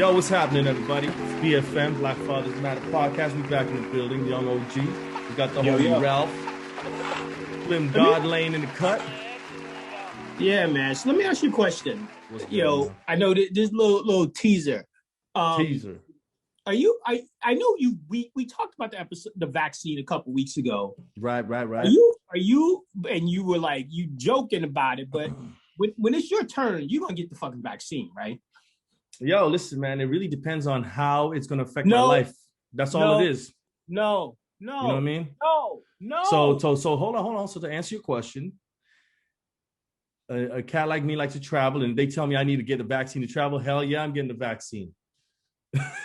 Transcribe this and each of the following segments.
Yo, what's happening, everybody? It's BFM, Black Fathers Matter podcast. We back in the building, Young OG. We got the homie Ralph, Slim God Lane in the cut. Yeah, man. So let me ask you a question. I know this little teaser. Teaser. Are you? I know you. We talked about the vaccine a couple weeks ago. Right. Are you? And you were like you joking about it, but when it's your turn, you're gonna get the fucking vaccine, right? Yo, listen, man. It really depends on how it's gonna affect my life. That's all it is. No. You know what I mean? No. So hold on. So to answer your question, a cat like me likes to travel, and they tell me I need to get the vaccine to travel. Hell yeah, I'm getting the vaccine.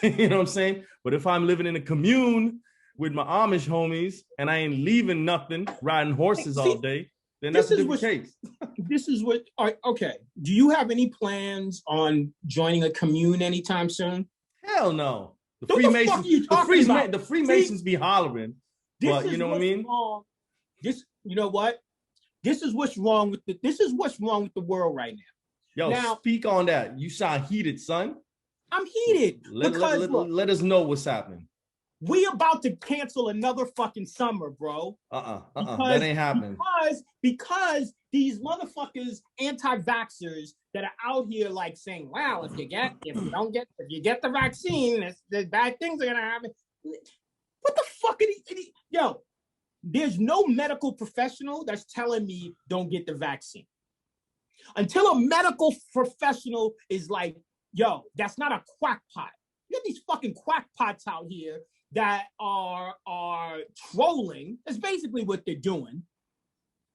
You know what I'm saying? But if I'm living in a commune with my Amish homies and I ain't leaving nothing, riding horses all day, then that's a different case. This is what. Okay. Do you have any plans on joining a commune anytime soon? Hell no. The Freemasons be hollering. But you know what I mean? You know what? This is what's wrong with the world right now. Yo, speak on that. You sound heated, son. I'm heated let us know what's happening. We about to cancel another fucking summer, bro. That ain't happening. Because these motherfuckers, anti-vaxxers that are out here like saying, "Wow, if you get the vaccine, the bad things are gonna happen." What the fuck are these? Yo, there's no medical professional that's telling me don't get the vaccine. Until a medical professional is like, yo, that's not a quackpot. You got these fucking quackpots out here that are trolling. That's basically what they're doing.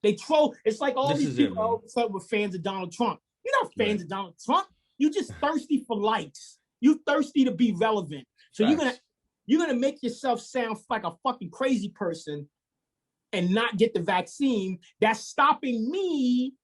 They troll. It's like all these people were fans of Donald Trump. You're not fans of Donald Trump. You're just thirsty for likes. You're thirsty to be relevant. So you're gonna make yourself sound like a fucking crazy person and not get the vaccine. That's stopping me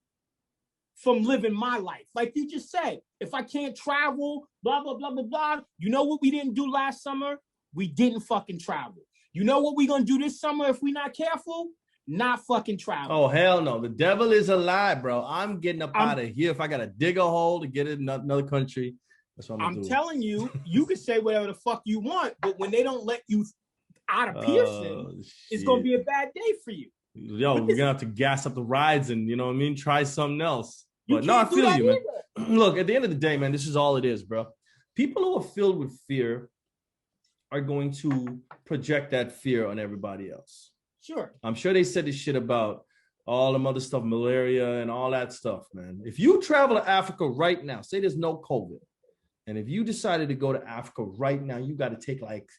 from living my life. Like you just said, if I can't travel, blah, blah, blah, blah, blah. You know what we didn't do last summer? We didn't fucking travel. You know what we're going to do this summer if we're not careful? Not fucking travel. Oh, hell no. The devil is a lie, bro. I'm getting up out of here. If I got to dig a hole to get in another country, that's what I'm telling you, you can say whatever the fuck you want, but when they don't let you out of Pearson, it's going to be a bad day for you. Yo, we're going to have to gas up the rides and, you know what I mean, try something else. But no, I feel you, man. Look, at the end of the day, man, this is all it is, bro. People who are filled with fear are going to project that fear on everybody else. Sure. I'm sure they said this shit about all the other stuff, malaria and all that stuff, man. If you travel to Africa right now, say there's no COVID, and if you decided to go to Africa right now, you got to take like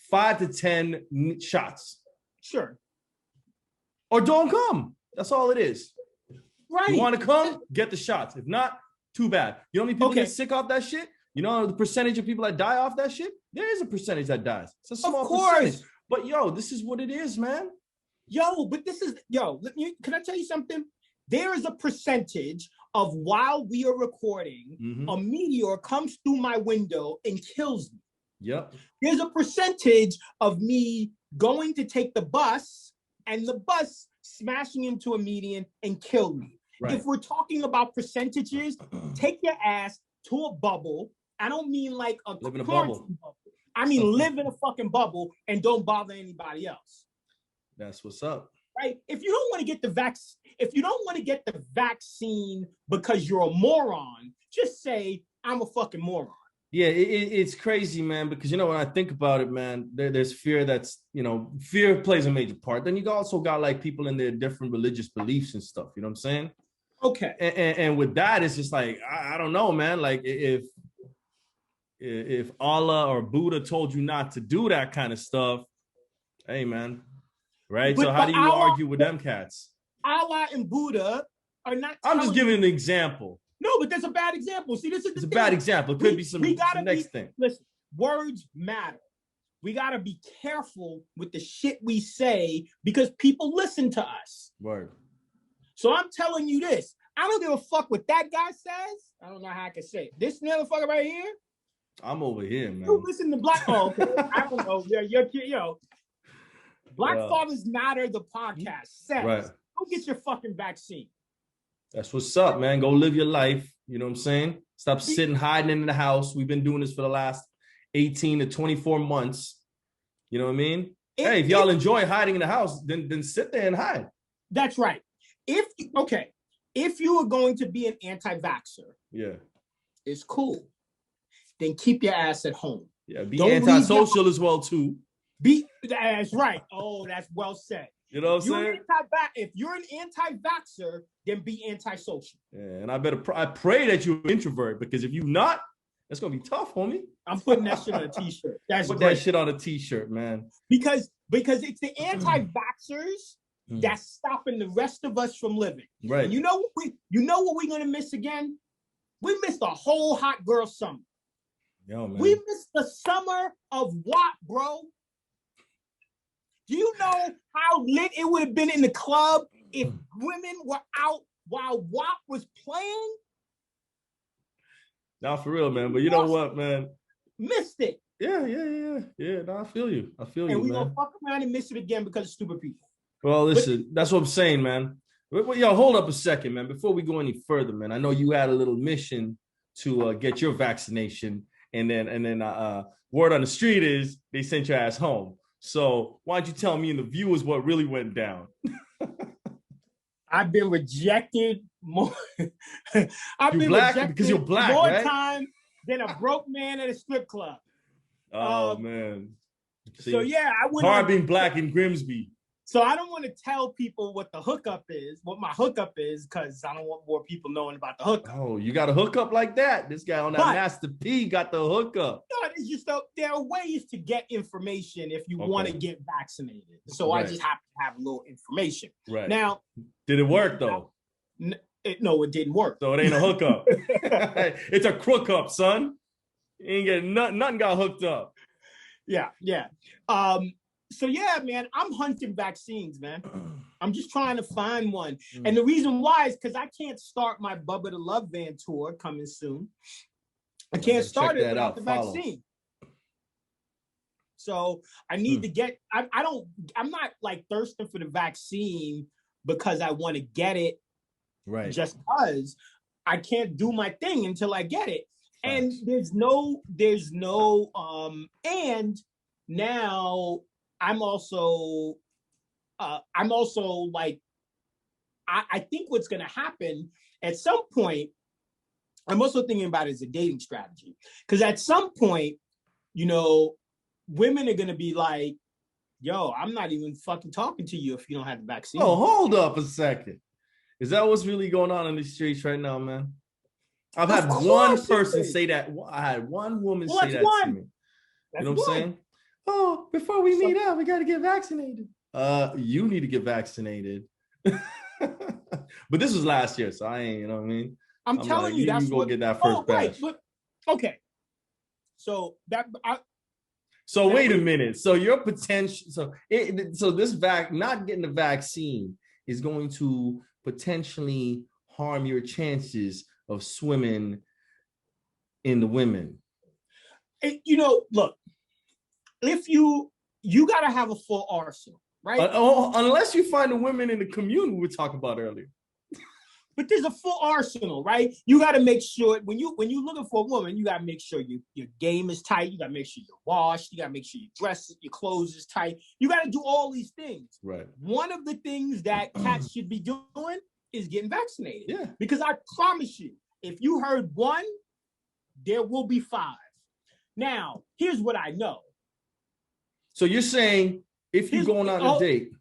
5 to 10 shots. Sure. Or don't come. That's all it is. Right. You want to come? Get the shots. If not, too bad. You know how many people get sick off that shit? You know the percentage of people that die off that shit? There is a percentage that dies. It's a small percentage. But yo, this is what it is, man. Can I tell you something? There is a percentage of while we are recording, a meteor comes through my window and kills me. Yep. There's a percentage of me going to take the bus and the bus smashing into a median and kill me. Right. If we're talking about percentages, take your ass to a bubble. I don't mean like a bubble. I mean live in a fucking bubble and don't bother anybody else. That's what's up. Right? If you don't want to get the vaccine because you're a moron, just say I'm a fucking moron. Yeah, it's crazy, man, because, you know, when I think about it, man, there's fear that's, you know, fear plays a major part. Then you also got like people in their different religious beliefs and stuff. You know what I'm saying? Okay. And with that, it's just like, I don't know, man. Like if Allah or Buddha told you not to do that kind of stuff, hey, man. Right? So how do you argue with them cats? Allah and Buddha are not. I'm just giving an example. No, but that's a bad example. See, it's a bad example. It could be some next thing. Listen, words matter. We got to be careful with the shit we say because people listen to us. Word. So I'm telling you this. I don't give a fuck what that guy says. I don't know how I can say it. This motherfucker right here. I'm over here, man. You listen to Black. Oh, okay. I don't know. Yo. Black Fathers Matter, the podcast says, go get your fucking vaccine. That's what's up, man. Go live your life. You know what I'm saying? Stop sitting, hiding in the house. We've been doing this for the last 18 to 24 months. You know what I mean? Hey, if y'all enjoy hiding in the house, then sit there and hide. That's right. If you are going to be an anti-vaxxer, yeah, it's cool. Then keep your ass at home. Yeah, be antisocial as well too. That's right. Oh, that's well said. You know what I'm saying? If you're an anti-vaxxer, then be antisocial. Yeah, and I pray that you're an introvert, because if you're not, that's gonna be tough, homie. I'm putting that shit on a t-shirt. Put that shit on a t-shirt, man. Because it's the anti-vaxxers that's stopping the rest of us from living. Right. And you know what we're gonna miss again? We missed a whole hot girl summer. Yo, man. We missed the summer of WAP, bro. Do you know how lit it would have been in the club if women were out while WAP was playing? Nah, for real, man. But you know what, man? Missed it. Yeah. No, I feel you. And we gonna fuck around and miss it again because of stupid people. Well, listen, that's what I'm saying, man. Yo, hold up a second, man. Before we go any further, man, I know you had a little mission to get your vaccination, and then word on the street is they sent your ass home. So why don't you tell me and the viewers what really went down? I've been rejected more. I've been rejected because you're black, more right? time than a broke man at a strip club. Oh man. See, so yeah, I wouldn't. Hard being black in Grimsby. So I don't want to tell people what my hookup is, because I don't want more people knowing about the hookup. Oh, you got a hookup like that? This guy on that Master P got the hookup. No, it's just there are ways to get information if you want to get vaccinated. So I just happen to have a little information. Right. Now, did it work though? No, it didn't work. So it ain't a hookup. It's a crook up, son. You ain't getting nothing got hooked up. Yeah. So yeah, man, I'm hunting vaccines, man. I'm just trying to find one. And the reason why is because I can't start my Bubba the Love Van tour coming soon. I can't start it without the vaccine. So I need to get, I'm not like thirsting for the vaccine because I want to get it. Right. Just because I can't do my thing until I get it. And there's no, and now I'm also like, I think what's going to happen at some point, I'm also thinking about it as a dating strategy. Because at some point, women are going to be like, yo, I'm not even fucking talking to you if you don't have the vaccine. Oh, hold up a second. Is that what's really going on in the streets right now, man? I've had one person say that. I had one woman say that to me. You know what I'm saying? Oh, before we meet up, we got to get vaccinated. You need to get vaccinated. But this was last year, so I ain't, you know what I mean? I'm telling you, that's what. Get that first batch. Right, okay. So So wait a minute. So your potential, so this not getting the vaccine is going to potentially harm your chances of swimming in the women. Look, if you got to have a full arsenal, right? Unless you find the women in the community we were talking about earlier. But there's a full arsenal, right? You got to make sure when you're looking for a woman, you got to make sure your game is tight. You got to make sure you're washed. You got to make sure your clothes is tight. You got to do all these things. Right. One of the things that cats should be doing is getting vaccinated. Yeah. Because I promise you, if you heard one, there will be 5. Now, here's what I know. So you're saying if you're going on a date.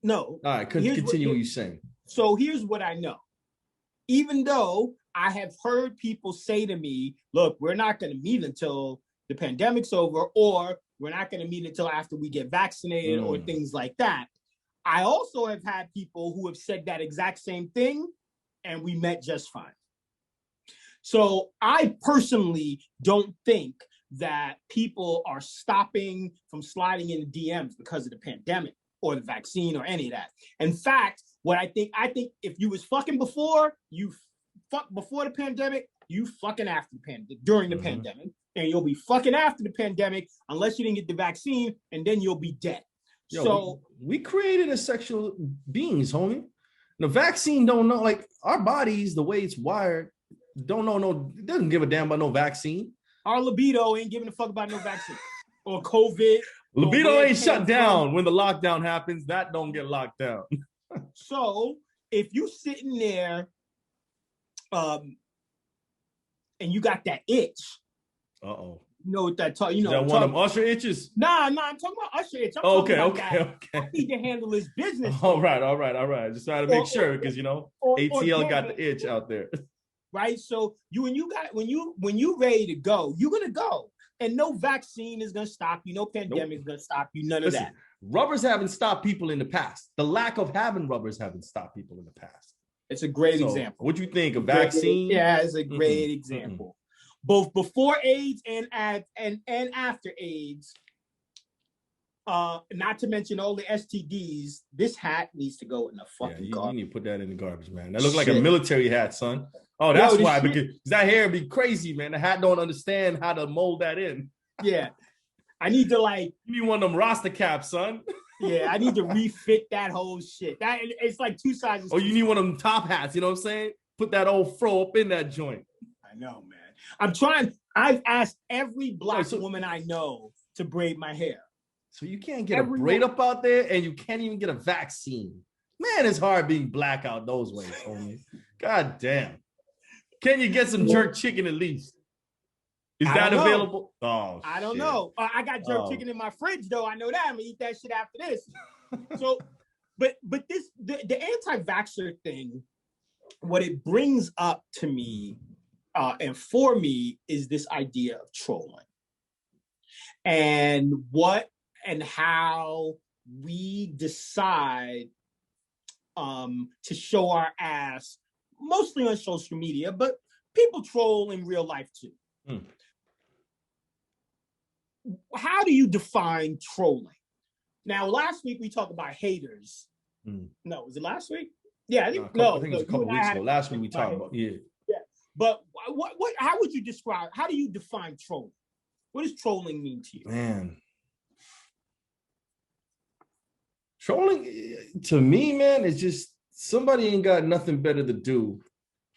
No. All right, continue what you're saying. So here's what I know. Even though I have heard people say to me, look, we're not going to meet until the pandemic's over, or we're not going to meet until after we get vaccinated or things like that. I also have had people who have said that exact same thing, and we met just fine. So I personally don't think that people are stopping from sliding into DMs because of the pandemic or the vaccine or any of that. In fact, I think if you was fucking before, you fuck before the pandemic, you fucking after the pandemic, during the pandemic, and you'll be fucking after the pandemic unless you didn't get the vaccine, and then you'll be dead. So we created as sexual beings, homie. The vaccine don't know, like our bodies, the way it's wired, don't know no doesn't give a damn about no vaccine. Our libido ain't giving a fuck about no vaccine or COVID. Libido ain't shut down when the lockdown happens. That don't get locked down. So if you sitting there, and you got that itch, Uh-oh. you know what that talk? You know, that one of them Usher itches? Nah, I'm talking about Usher itch. Okay. I need to handle his business. All right. Just trying to make sure because ATL got the itch out there. Right. So when you ready to go, you're gonna go. And no vaccine is gonna stop you, no pandemic is gonna stop you, none of that. Rubbers haven't stopped people in the past. The lack of having rubbers haven't stopped people in the past. It's a great example. What you think? A vaccine? Yeah, it's a great example. Both before AIDS and after AIDS. Not to mention all the STDs. This hat needs to go in the fucking garbage. You need to put that in the garbage, man. That looks like a military hat, son. Oh, that's why. Because that hair be crazy, man. The hat don't understand how to mold that in. Yeah. I need to You need one of them Rasta caps, son. Yeah, I need to refit that whole shit. It's like two sizes. Oh, you need one of them top hats, you know what I'm saying? Put that old fro up in that joint. I know, man. I've asked every black woman I know to braid my hair. So you can't get a braid up out there and you can't even get a vaccine. Man, it's hard being black out those ways, homie. God damn. Can you get some jerk chicken at least? Is that available? Oh, I don't know. I got jerk chicken in my fridge, though. I know that. I'm gonna eat that shit after this. So, but the anti-vaxxer thing, what it brings up to me and for me is this idea of trolling and what and how we decide to show our ass, mostly on social media, but people troll in real life too. How do you define trolling? Now, last week we talked about haters. No, was it last week? Yeah, I think it was a couple weeks ago. Last week we talked about yeah. But what? How would you describe? How do you define trolling? What does trolling mean to you? Man, trolling to me, man, is just somebody ain't got nothing better to do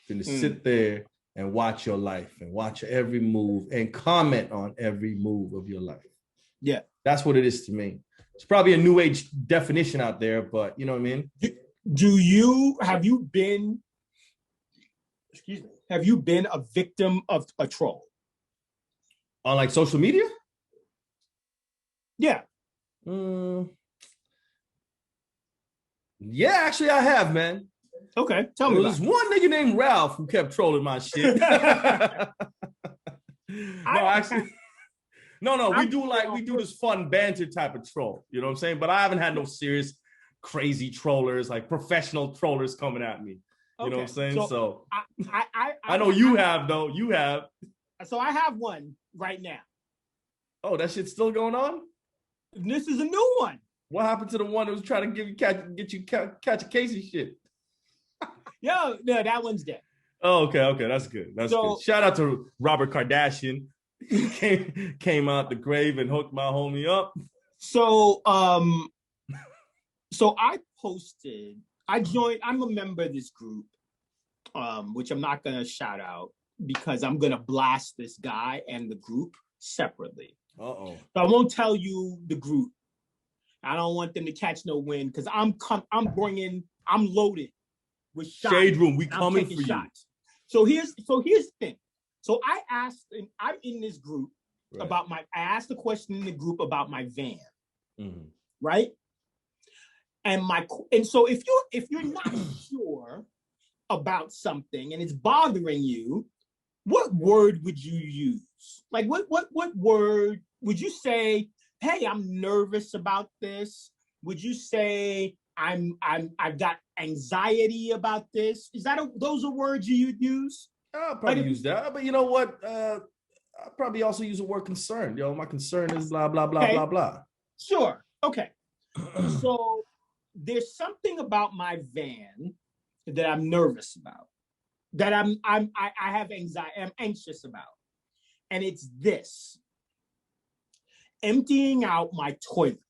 than to sit there and watch your life and watch every move and comment on every move of your life. Yeah. That's what it is to me. It's probably a new age definition out there, but you know what I mean? Have you been a victim of a troll? On like social media? Yeah. Yeah, actually I have, man. Okay, tell me. There's one nigga named Ralph who kept trolling my shit. No, we do this fun banter type of troll. You know what I'm saying? But I haven't had no serious, crazy trollers, like professional trollers coming at me. You know what I'm saying? So I know you have though. You have. So I have one right now. Oh, that shit's still going on? This is a new one. What happened to the one that was trying to get you catch a Casey shit? No, that one's dead. Oh, okay, that's good. That's good. Shout out to Robert Kardashian. He came out the grave and hooked my homie up. So I I'm a member of this group, which I'm not gonna shout out because I'm gonna blast this guy and the group separately. So I won't tell you the group. I don't want them to catch no wind because I'm loaded with shots. Shade Room, we coming for shots. So here's the thing. So I asked, and I'm in this group I asked a question in the group about my van, right? And so if you're not sure about something and it's bothering you, what word would you use? Like what word would you say? Hey, I'm nervous about this. Would you say I've got anxiety about this? Those are words you'd use? I'll probably use that, but you know what? I'll probably also use the word concern. Yo, my concern is blah blah blah blah blah. Sure. Okay. So there's something about my van that I'm nervous about, that I have anxiety, I'm anxious about, and it's this: emptying out my toilet.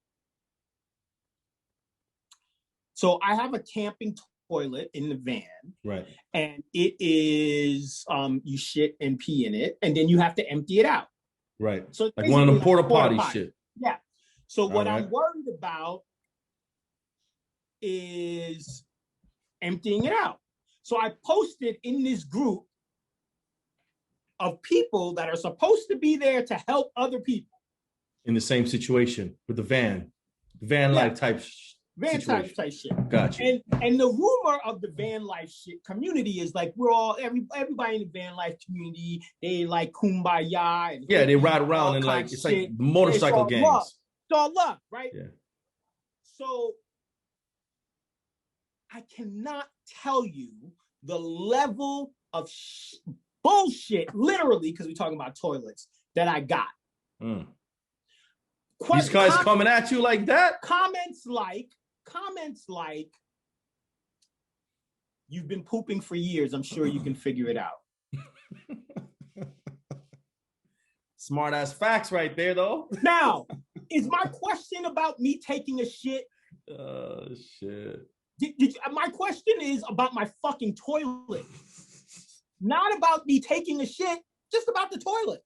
So I have a camping toilet in the van, Right. and it is you shit and pee in it, and then you have to empty it out. Right. So like one of them basically porta potty shit. Yeah. So what right. I'm worried about is emptying it out. So I posted in this group of people that are supposed to be there to help other people in the same situation with the van life type van situation. type shit. Gotcha. And the rumor of the van life shit community is like we're all everybody in the van life community, they like kumbaya and they ride around and like it's like motorcycle gangs. Love. It's all love, right? Yeah. So I cannot tell you the level of bullshit, literally, because we're talking about toilets, that I got. These guys coming at you like that? Comments like, you've been pooping for years. I'm sure you can figure it out. Smart ass facts right there, though. Now, is my question about me taking a shit? Shit. My question is about my fucking toilet. Not about me taking a shit, just about the toilet.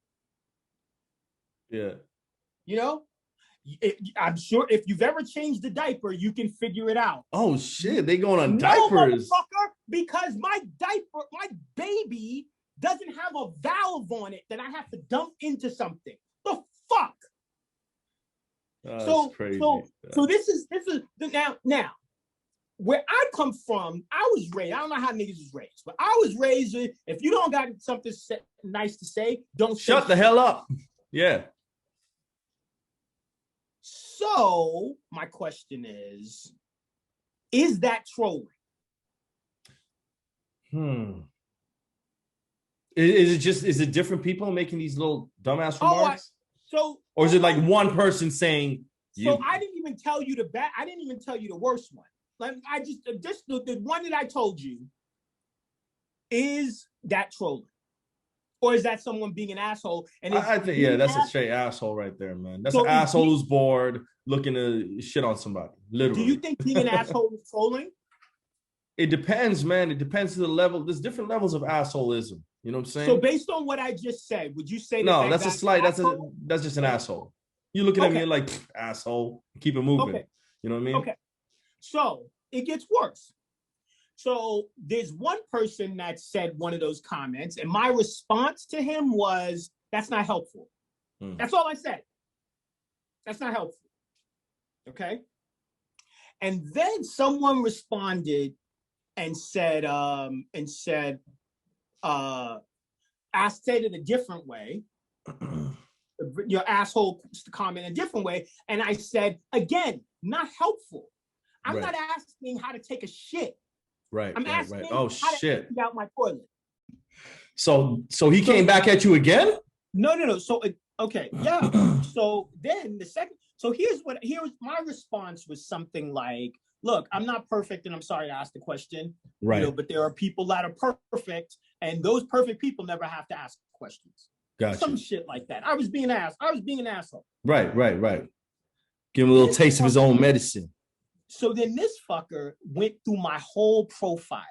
Yeah. You know? I'm sure if you've ever changed a diaper, you can figure it out. Oh shit, they going on diapers. Motherfucker, because my baby doesn't have a valve on it that I have to dump into something. The fuck? That's crazy. So this is now where I come from, I was raised, I don't know how niggas was raised, but I was raised, if you don't got something nice to say, don't shut the hell up. Yeah. So my question is that trolling? Is it different people making these little dumbass remarks? Or is it like one person saying? So I didn't even tell you I didn't even tell you the worst one. Like I just the one that I told you. Is that trolling? Or is that someone being an asshole? And I think that's a straight asshole right there, man. That's an asshole who's bored looking to shit on somebody. Literally. Do you think being an asshole is trolling? It depends, man. It depends to the level. There's different levels of assholeism. You know what I'm saying? So based on what I just said, would you say no? That's a slight. That's just an asshole. You're looking at me like asshole. Keep it moving. Okay. You know what I mean? Okay. So it gets worse. So there's one person that said one of those comments, and my response to him was, "That's not helpful." That's all I said. That's not helpful. Okay. And then someone responded and said, I said it a different way. Your asshole comment a different way. And I said, again, not helpful. I'm not asking how to take a shit. Right. I'm asking Oh, how to empty out my toilet. So he came back at you again? No. So, okay. Yeah. So then here's my response was something like, look, I'm not perfect and I'm sorry to ask the question. Right. You know, but there are people that are perfect and those perfect people never have to ask questions. Gotcha. Some shit like that. I was being an asshole. Right. Give him a little taste of his own medicine. So then this fucker went through my whole profile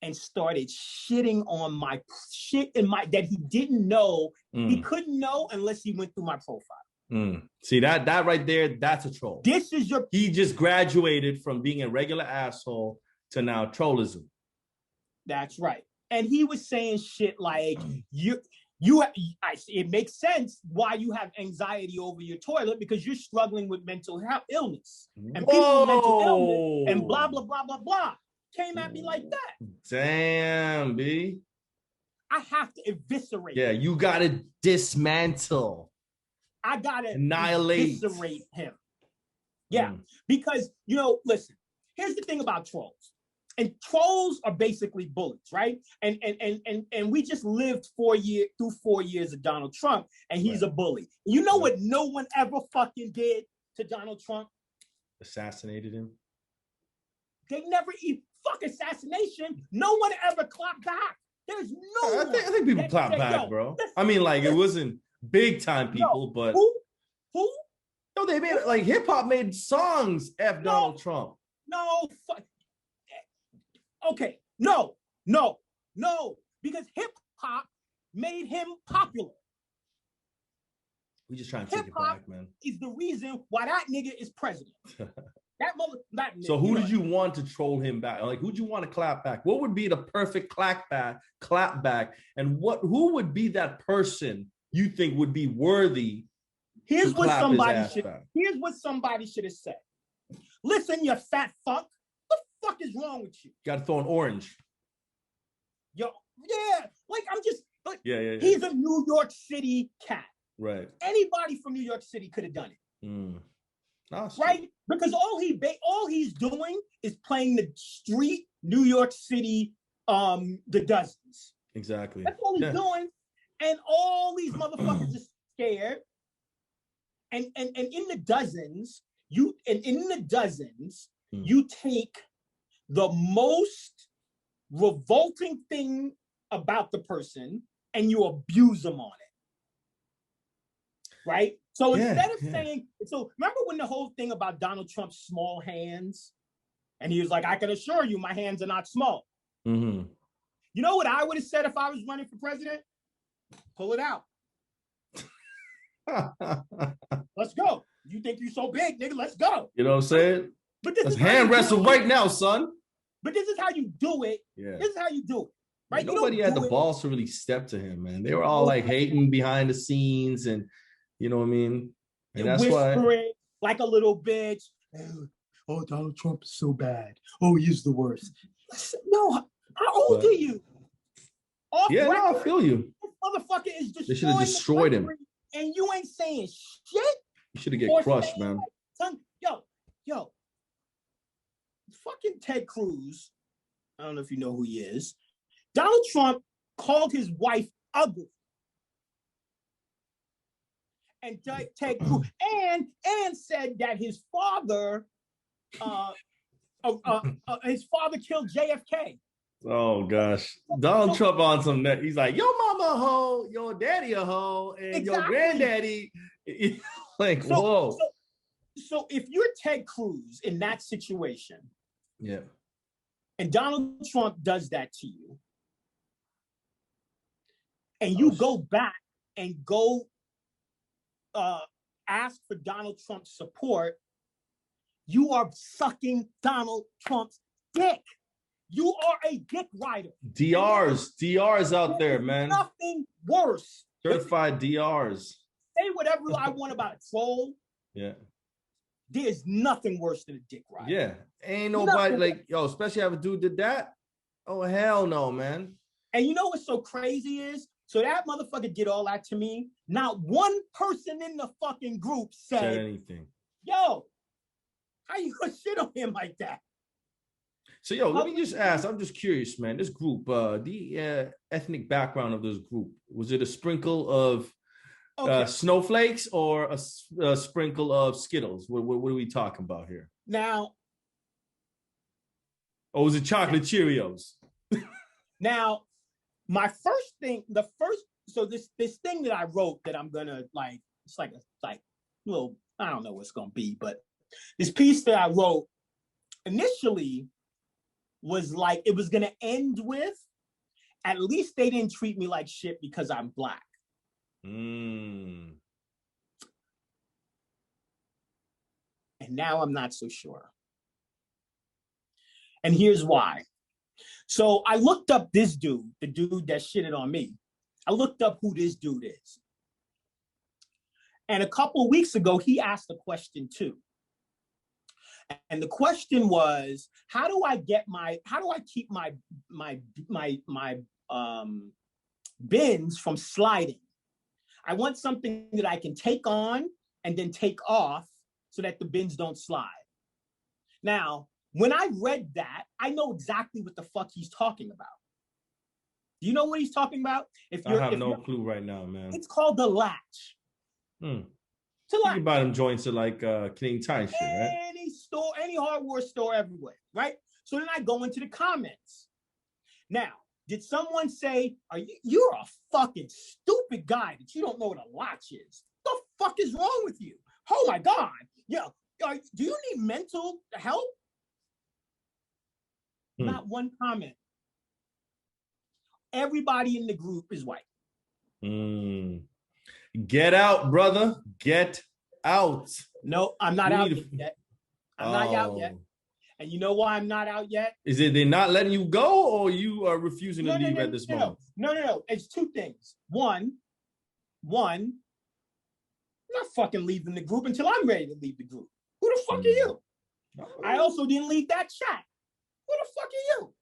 and started shitting on my shit that he didn't know. He couldn't know unless he went through my profile. See that right there, that's a troll. He just graduated from being a regular asshole to now trollism. That's right. And he was saying shit like it makes sense why you have anxiety over your toilet because you're struggling with mental health illness and people with mental illness and blah blah blah blah blah. Came at me like that. Damn, B. I have to eviscerate. Yeah, you gotta dismantle. I gotta annihilate, eviscerate him. Yeah, because listen. Here's the thing about trolls. And trolls are basically bullets, right? And we just lived 4 years of Donald Trump, and he's a bully. You know what no one ever fucking did to Donald Trump? Assassinated him. They never fuck assassination. No one ever clapped back. There's no I think people clapped back, bro. I mean, like, it wasn't big time people, but who? No, they made like hip hop made songs Donald Trump. No, fuck. Okay, no, no, no, because hip hop made him popular. We just trying to take it back, man. Is the reason why that nigga is president. That so who did you want to troll him back? Like, who'd you want to clap back? What would be the perfect clap back? And who would be that person you think would be worthy? Here's what somebody should have said. Listen, you fat fuck. What the fuck is wrong with you? Got to throw an orange. Yo, yeah. Like, I'm just like, yeah. He's a New York City cat. Right. Anybody from New York City could have done it. Right? Because all he's doing is playing the street New York City, the dozens. Exactly. That's all he's doing. And all these motherfuckers are scared. And in the dozens, you take the most revolting thing about the person and you abuse them on it. Right? So instead of saying, so remember when the whole thing about Donald Trump's small hands, and he was like, I can assure you my hands are not small. Mm-hmm. You know what I would have said if I was running for president? Pull it out. Let's go. You think you're so big, nigga? Let's go. You know what I'm saying? But let's hand wrestle right now, son. But this is how you do it. Yeah. This is how you do it. Right? Nobody had the balls to really step to him, man. They were all like hating behind the scenes, and you know what I mean? And that's whispering like a little bitch. Oh, Donald Trump is so bad. Oh, he's the worst. No, how old are you? I feel you. This motherfucker is destroying. They should have destroyed him. And you ain't saying shit. You should have get crushed, man. Yo. Fucking Ted Cruz. I don't know if you know who he is. Donald Trump called his wife ugly. And Ted Cruz and said that his father killed JFK. Oh gosh, Donald Trump on some net. He's like, your mama a hoe, your daddy a hoe, and your granddaddy. Like, whoa. So if you're Ted Cruz in that situation, and Donald Trump does that to you, and you go back and go ask for Donald Trump's support, you are sucking Donald Trump's dick. You are a dick rider. DRs out there, man. Nothing worse. Certified DRs. Say whatever I want about a troll. Yeah. There's nothing worse than a dick rider. Yeah. Ain't nobody like, especially if a dude did that. Oh, hell no, man. And you know what's so crazy is? So that motherfucker did all that to me. Not one person in the fucking group said anything. Yo, how you gonna shit on him like that? So, let me just ask. I'm just curious, man. This group, the ethnic background of this group, was it a sprinkle of snowflakes or a sprinkle of Skittles? What are we talking about here? Now. Or was it chocolate Cheerios? Now, my first thing, so this thing that I wrote that I'm gonna like, it's like little, I don't know what it's gonna be, but this piece that I wrote initially was like, it was gonna end with, at least they didn't treat me like shit because I'm Black. And now I'm not so sure. And here's why. So I looked up this dude, the dude that shitted on me. I looked up who this dude is. And a couple of weeks ago, he asked a question too. And the question was, how do I keep my bins from sliding? I want something that I can take on and then take off so that the bins don't slide. Now, when I read that, I know exactly what the fuck he's talking about. Do you know what he's talking about? I have no clue right now, man. It's called the latch. You can buy them joints at like King Tire shit, right? Any store, any hardware store everywhere, right? So then I go into the comments. Now, did someone say, you're a fucking stupid guy that you don't know what a latch is? The fuck is wrong with you? Oh my God. Do you need mental help? Not one comment. Everybody in the group is white. Get out, brother. Get out. No, I'm not out yet. I'm not out yet. And you know why I'm not out yet? Is it they're not letting you go, or you are refusing to leave at this moment? No. It's two things. One, I'm not fucking leaving the group until I'm ready to leave the group. Who the fuck are you? I also didn't leave that chat. Who the fuck are you?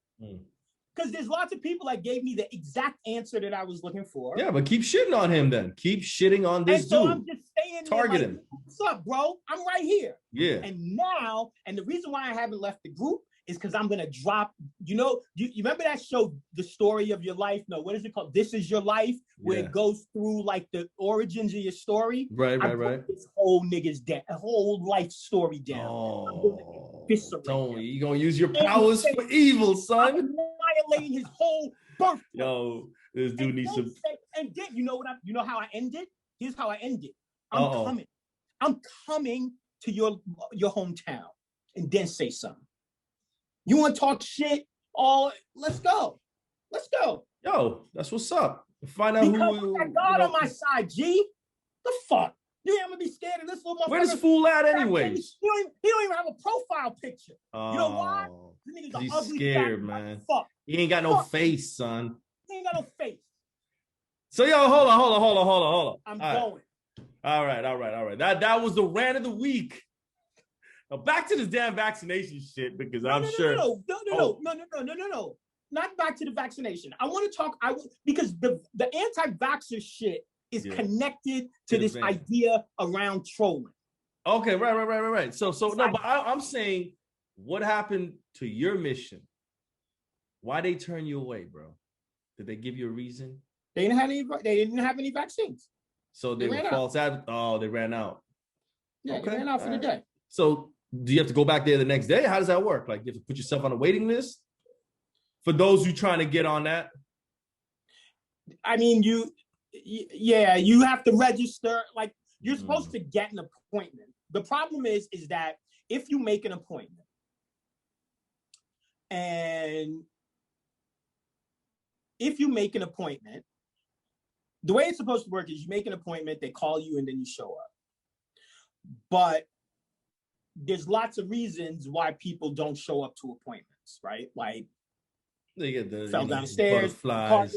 Because there's lots of people that gave me the exact answer that I was looking for. Yeah, but keep shitting on him then. Keep shitting on this dude. I'm just saying, target him. What's up, bro? I'm right here. Yeah. And the reason why I haven't left the group is because I'm gonna drop. You remember that show, The Story of Your Life? No, what is it called? This Is Your Life, where it goes through like the origins of your story. Right. This whole nigga's a whole life story down. Oh, Tony, you gonna use your powers for evil, son? I'm annihilating his whole birth. Yo, this dude needs some. And then you know how I end it? Here's how I end it. I'm coming to your hometown, and then say something. You want to talk shit? Let's go. Yo, that's what's up. Find out because who. I got God on my side, G. The fuck? You ain't gonna be scared of this little motherfucker. Where's this fool at, anyways? He don't even have a profile picture. You know why? He's scared, man. Fuck. He ain't got no face, son. He ain't got no face. So yo, hold on. I'm going. All right. That was the rant of the week. Now back to this damn vaccination shit, because I'm sure. No. Not back to the vaccination. I want to talk. Because the anti-vaxxer shit is connected to this idea around trolling. Okay, right. So no, but I'm saying, what happened to your mission? Why they turn you away, bro? Did they give you a reason? They didn't have any vaccines. So they were false advertising. Oh, they ran out. Yeah, okay. They ran out for the day. So do you have to go back there the next day? How does that work? Like, you have to put yourself on a waiting list for those who trying to get on that? I mean, you have to register. Like, you're supposed to get an appointment. The problem is that if you make an appointment the way it's supposed to work is you make an appointment, they call you, and then you show up. But there's lots of reasons why people don't show up to appointments, right? Like, they get the fell down the stairs, got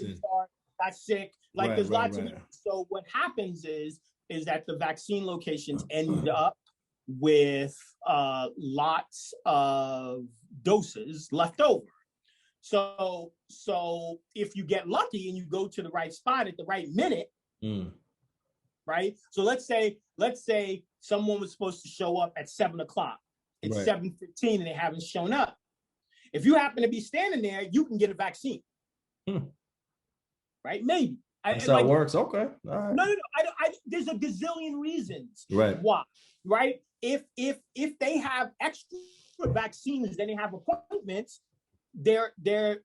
sick. Like, there's lots of reasons. So what happens is that the vaccine locations end up with lots of doses left over. So if you get lucky and you go to the right spot at the right minute, right? So let's say someone was supposed to show up at 7:00. It's 7:15 and they haven't shown up. If you happen to be standing there, you can get a vaccine. Right? Maybe. That's how it works. Okay. All right. No. I there's a gazillion reasons. Right. Why? Right? If they have extra vaccines, then they have appointments. They're gonna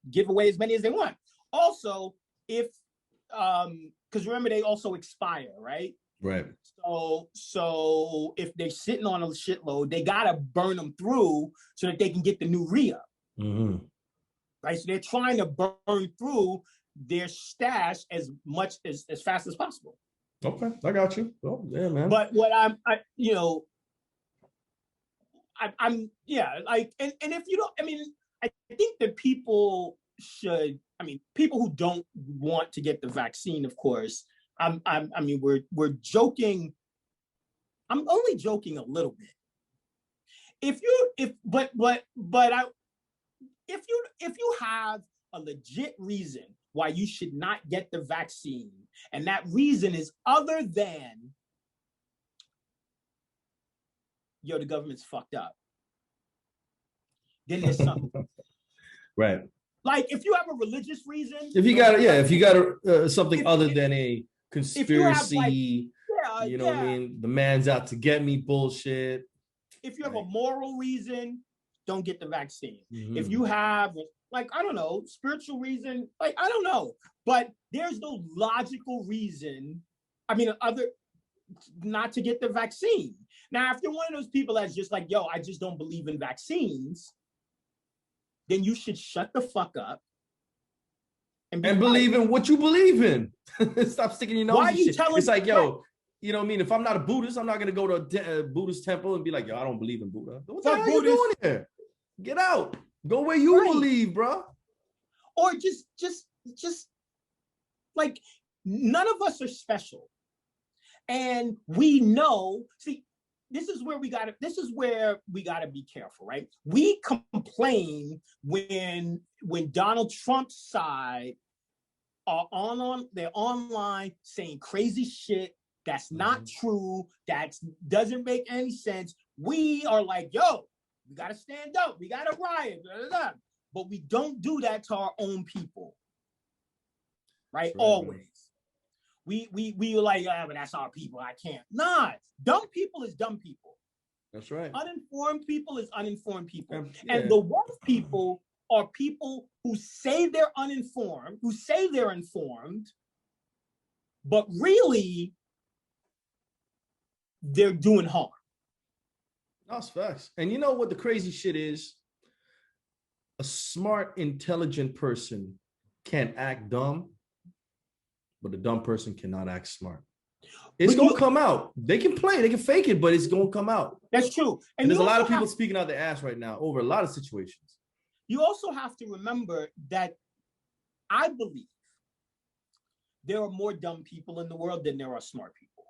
give away as many as they want. Also, because remember, they also expire, right? Right. So if they're sitting on a shitload, they gotta burn them through so that they can get the new re-up. Right. So they're trying to burn through their stash as fast as possible. Okay, I got you. Oh yeah, man. But what I'm like, and if you don't, I mean, I think that people should. I mean, people who don't want to get the vaccine, of course. We're joking. I'm only joking a little bit. If you have a legit reason why you should not get the vaccine, and that reason is other than, the government's fucked up, then there's something. Right. Like, if you have a religious reason. If you got something other than a conspiracy, what I mean? The man's out to get me bullshit. If you have a moral reason, don't get the vaccine. If you have, I don't know, spiritual reason, I don't know. But there's no logical reason, other not to get the vaccine. Now, if you're one of those people that's just like, yo, I just don't believe in vaccines, then you should shut the fuck up and believe in what you believe in. Stop sticking your nose Why in are you shit. telling- It's like, yo, you know what I mean? If I'm not a Buddhist, I'm not going to go to a Buddhist temple and be like, yo, I don't believe in Buddha. What the hell are you doing here? Get out. Go where you believe, bro. Or just like, none of us are special. And we know, see, this is where we gotta be careful, right? We complain when Donald Trump's side are they're online saying crazy shit that's not true, that doesn't make any sense. We are like, yo, we gotta stand up, we gotta riot, blah, blah, blah. But we don't do that to our own people, right? Always. Man. We were like, but that's our people. I can't. Nah, dumb people is dumb people. That's right. Uninformed people is uninformed people. And the worst people are people who say they're uninformed, who say they're informed, but really they're doing harm. That's facts. And you know what the crazy shit is? A smart, intelligent person can't act dumb, but a dumb person cannot act smart. It's going to come out. They can play, they can fake it, but it's going to come out. That's true. And there's a lot of people speaking out their ass right now over a lot of situations. You also have to remember that I believe there are more dumb people in the world than there are smart people,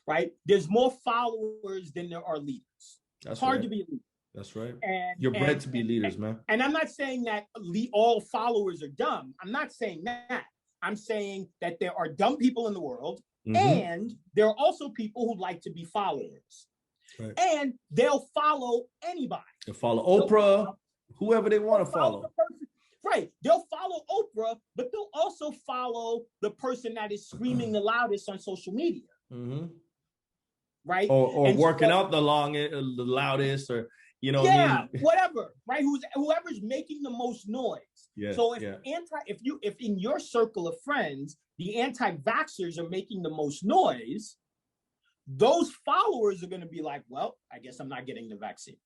right? There's more followers than there are leaders. It's hard to be a leader. That's right. And you're bred to be leaders, man. And I'm not saying that all followers are dumb. I'm not saying that. I'm saying that there are dumb people in the world, and there are also people who like to be followers. Right. And they'll follow anybody. They'll follow Oprah, whoever they want to follow. Right. They'll follow Oprah, but they'll also follow the person that is screaming the loudest on social media. Right. Or working out the loudest, or whatever, right? Whoever's making the most noise. Yeah, so if in your circle of friends, the anti-vaxxers are making the most noise, those followers are going to be like, well, I guess I'm not getting the vaccine.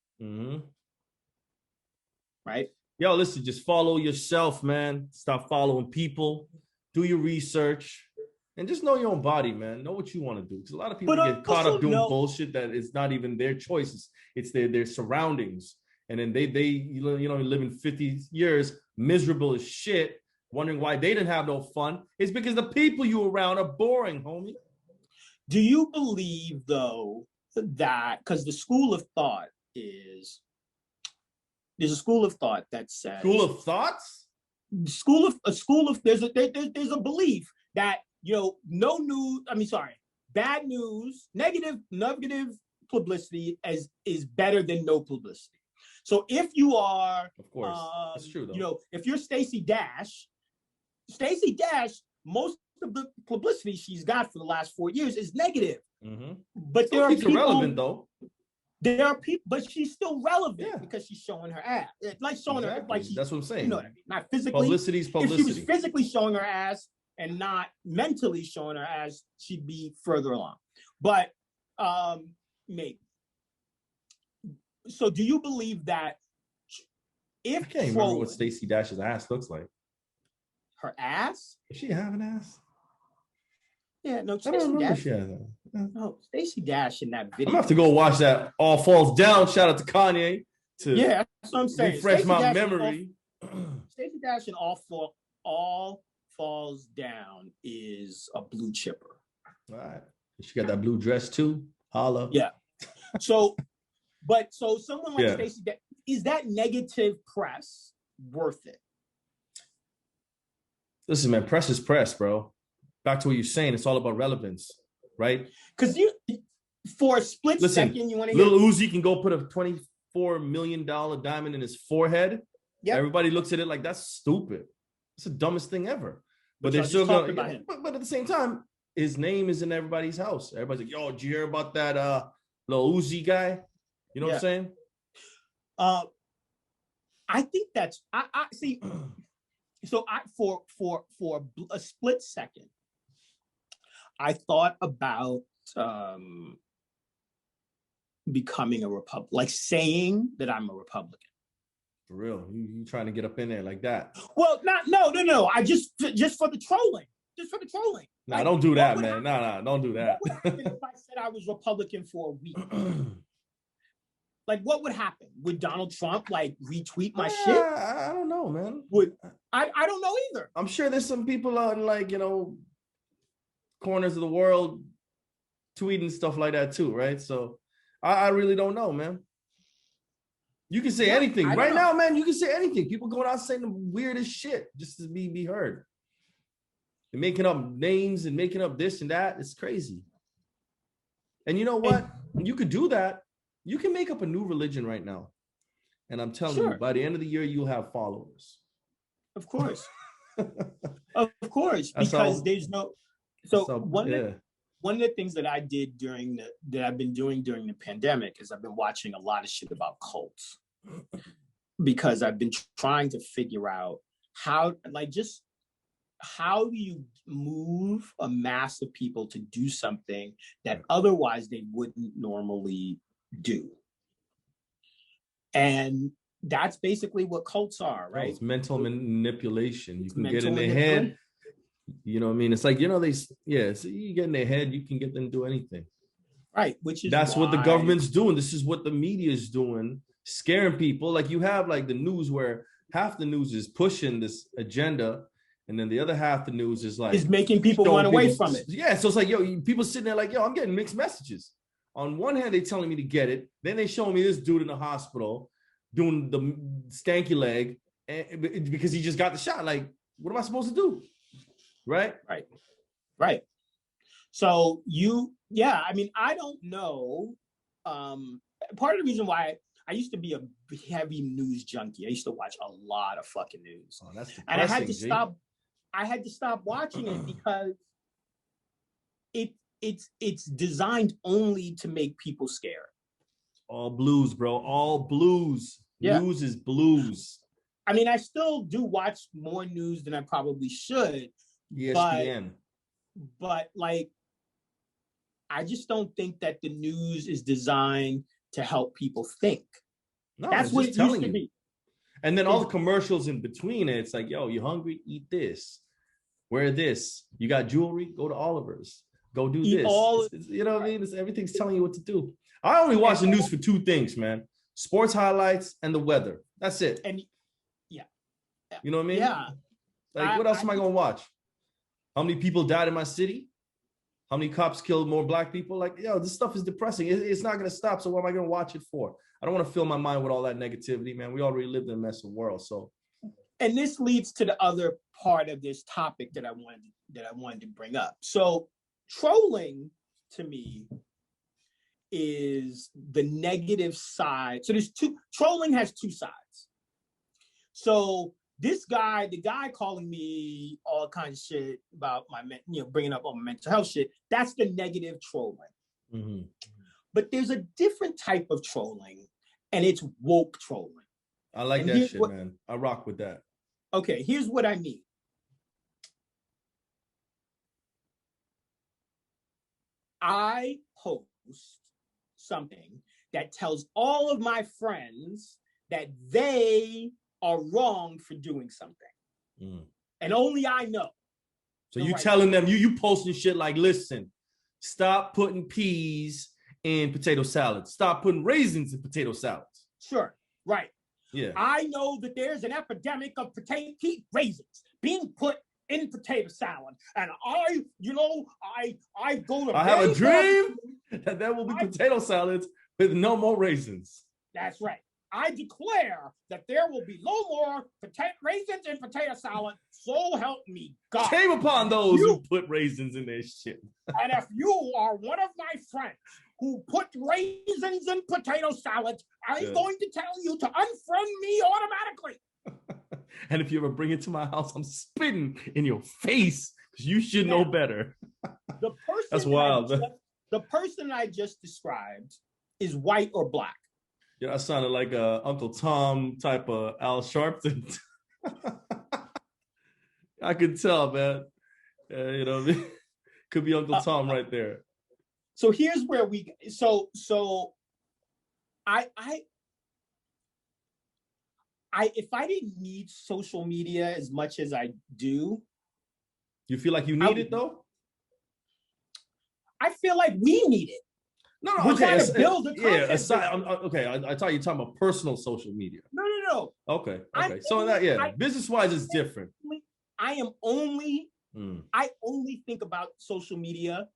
Right? Yo, listen, just follow yourself, man. Stop following people. Do your research. And just know your own body, man. Know what you want to do. Because a lot of people get caught up doing bullshit that is not even their choices. It's their surroundings. And then they living 50 years miserable as shit, wondering why they didn't have no fun. It's because the people you around are boring, homie. Do you believe, though, that because the school of thought is there's a school of thought that says school of thoughts? There's a belief that bad news, negative publicity is better than no publicity. So if you are, of course, that's true though. If you're Stacey Dash, most of the publicity she's got for the last 4 years is negative. But there are people relevant though. There are people, but she's still relevant because she's showing her ass. Like showing her, like that's what I'm saying. You know what I mean? Not physically. Publicity's publicity. If she was physically showing her ass and not mentally showing her ass, she'd be further along. But maybe. So do you believe that if I can't remember what Stacey Dash's ass looks like. Her ass? Does she have an ass? Yeah, no, Stacey Dash. No, Stacey Dash in that video. I'm gonna have to go watch that All Falls Down. Shout out to Kanye to that's what I'm saying. Refresh my memory. Stacey Dash in All Falls Down is a blue chipper. All right. She got that blue dress too. Holla. Yeah. So someone like Stacey Dash, is that negative press worth it? Listen, man, press is press, bro. Back to what you're saying, it's all about relevance, right? Because for a split second, you want to Lil Uzi can go put a $24 million diamond in his forehead. Yeah. Everybody looks at it like that's stupid. It's the dumbest thing ever. But they're still going. But at the same time, his name is in everybody's house. Everybody's like, "Yo, did you hear about that Lil Uzi guy?" You know what I'm saying? I think that's I see. So for a split second, I thought about becoming a Republican, like saying that I'm a Republican. For real, you trying to get up in there like that? Well, no. I just for the trolling, Nah, like, don't do that, man. Nah, don't do that. What would happen if I said I was Republican for a week? Like, what would happen? Would Donald Trump like retweet my shit? I don't know, man. I don't know either. I'm sure there's some people on, like, corners of the world tweeting stuff like that too, right? So I really don't know, man. You can say anything right now, man. You can say anything. People going out saying the weirdest shit just to be heard. And making up names and making up this and that. It's crazy. And you know what? You could do that. You can make up a new religion right now. And I'm telling you, by the end of the year, you'll have followers. Of course. Of course. Because there's no... So one of the things that I did that I've been doing during the pandemic is I've been watching a lot of shit about cults. Because I've been trying to figure out how do you move a mass of people to do something that otherwise they wouldn't normally do? And that's basically what cults are, right? It's mental manipulation. You can get in their head. You know what I mean? It's like, so you get in their head, you can get them to do anything. Right, that's what the government's doing. This is what the media is doing, scaring people. Like, you have like the news where half the news is pushing this agenda, and then the other half the news is like making people run away from it. Yeah, so it's like, people sitting there like, I'm getting mixed messages. On one hand, they telling me to get it. Then they showing me this dude in the hospital doing the stanky leg because he just got the shot. Like, what am I supposed to do? Right. So I don't know. Part of the reason why I used to be a heavy news junkie. I used to watch a lot of fucking news. Oh, that's depressing, and I had to stop. I had to stop watching it because it's designed only to make people scared. All blues, bro. All blues. Yeah. News is blues. I mean, I still do watch more news than I probably should. ESPN. But like, I just don't think that the news is designed to help people think. No, that's what it used to be. And then all the commercials in between it, it's like, you hungry? Eat this. Wear this. You got jewelry? Go to Oliver's. Go do this. You know what I mean? Everything's telling you what to do. I only watch the news for two things, man. Sports highlights and the weather. That's it. And you know what I mean? Yeah. Like, what else am I going to watch? How many people died in my city? How many cops killed more black people? Like, this stuff is depressing. It's not going to stop. So what am I going to watch it for? I don't want to fill my mind with all that negativity, man. We already lived in a messy world. So, and this leads to the other part of this topic that I wanted to bring up. So, trolling to me is the negative side. So trolling has two sides. So the guy calling me all kinds of shit about bringing up all my mental health shit, that's the negative trolling. Mm-hmm. But there's a different type of trolling, and it's woke trolling. I like that shit, man. I rock with that. Okay, here's what I mean. I post something that tells all of my friends that they are wrong for doing something. And only I know. So you telling them, you posting shit like, listen, stop putting peas in potato salads. Stop putting raisins in potato salads. Sure, right. Yeah. I know that there's an epidemic of pea raisins being put in potato salad. And I go to I have a dream that there will be potato salads with no more raisins. That's right. I declare that there will be no more raisins in potato salad. So help me God. Shame upon those who put raisins in their shit. And if you are one of my friends who put raisins in potato salad, I'm going to tell you to unfriend me automatically. And if you ever bring it to my house, I'm spitting in your face because you should know better. That's wild. The person I just described is white or black. Yeah, I sounded like a Uncle Tom type of Al Sharpton. I could tell, man. You know what I mean? Could be Uncle Tom right there. So here's where If I didn't need social media as much as I do, you feel like you need it though? I feel like we need it. No, We're okay. trying to build a content Okay, I thought you talking about personal social media. No. Okay. So that business-wise is different. I only think about social media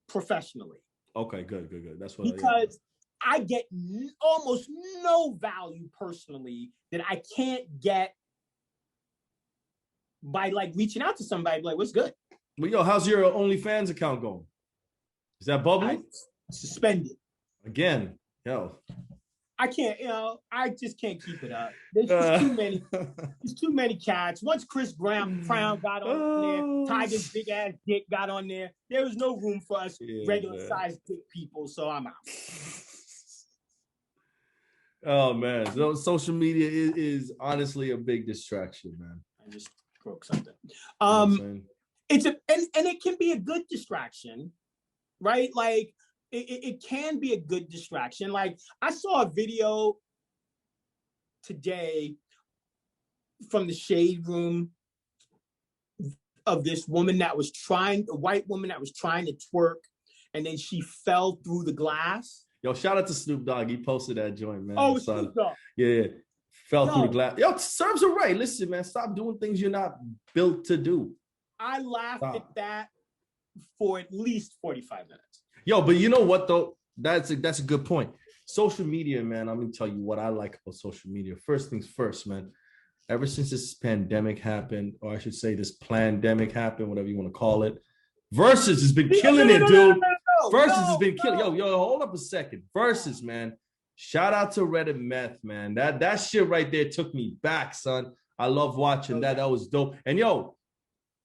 professionally. Okay, good. That's what because I get almost no value personally that I can't get by like reaching out to somebody like, what's good? Well, yo, how's your OnlyFans account going? Is that bubbling? Suspended. Again, yo. I can't, I just can't keep it up. There's just too many. There's too many cats. Once Chris Crown got on there, Tiger's big ass dick got on there. There was no room for us regular sized dick people, so I'm out. Oh man, so social media is honestly a big distraction, man. I just broke something. It's and it can be a good distraction, right? Like it can be a good distraction. Like I saw a video today from the Shade Room of this woman a white woman that was trying to twerk, and then she fell through the glass. Yo, shout out to Snoop Dogg. He posted that joint, man. Oh, Snoop Dogg. Yeah. Fell through the glass. Yo, serves are right. Listen, man, stop doing things you're not built to do. I laughed at that for at least 45 minutes. Yo, but you know what though? That's a good point. Social media, man. I'm gonna tell you what I like about social media. First things first, man. Ever since this pandemic happened, or I should say this plandemic happened, whatever you want to call it, Versus has been killing it, dude. Versus has been killing. Yo, hold up a second. Versus, man. Shout out to Reddit Meth, man. That shit right there took me back, son. I love watching that. That was dope. And yo,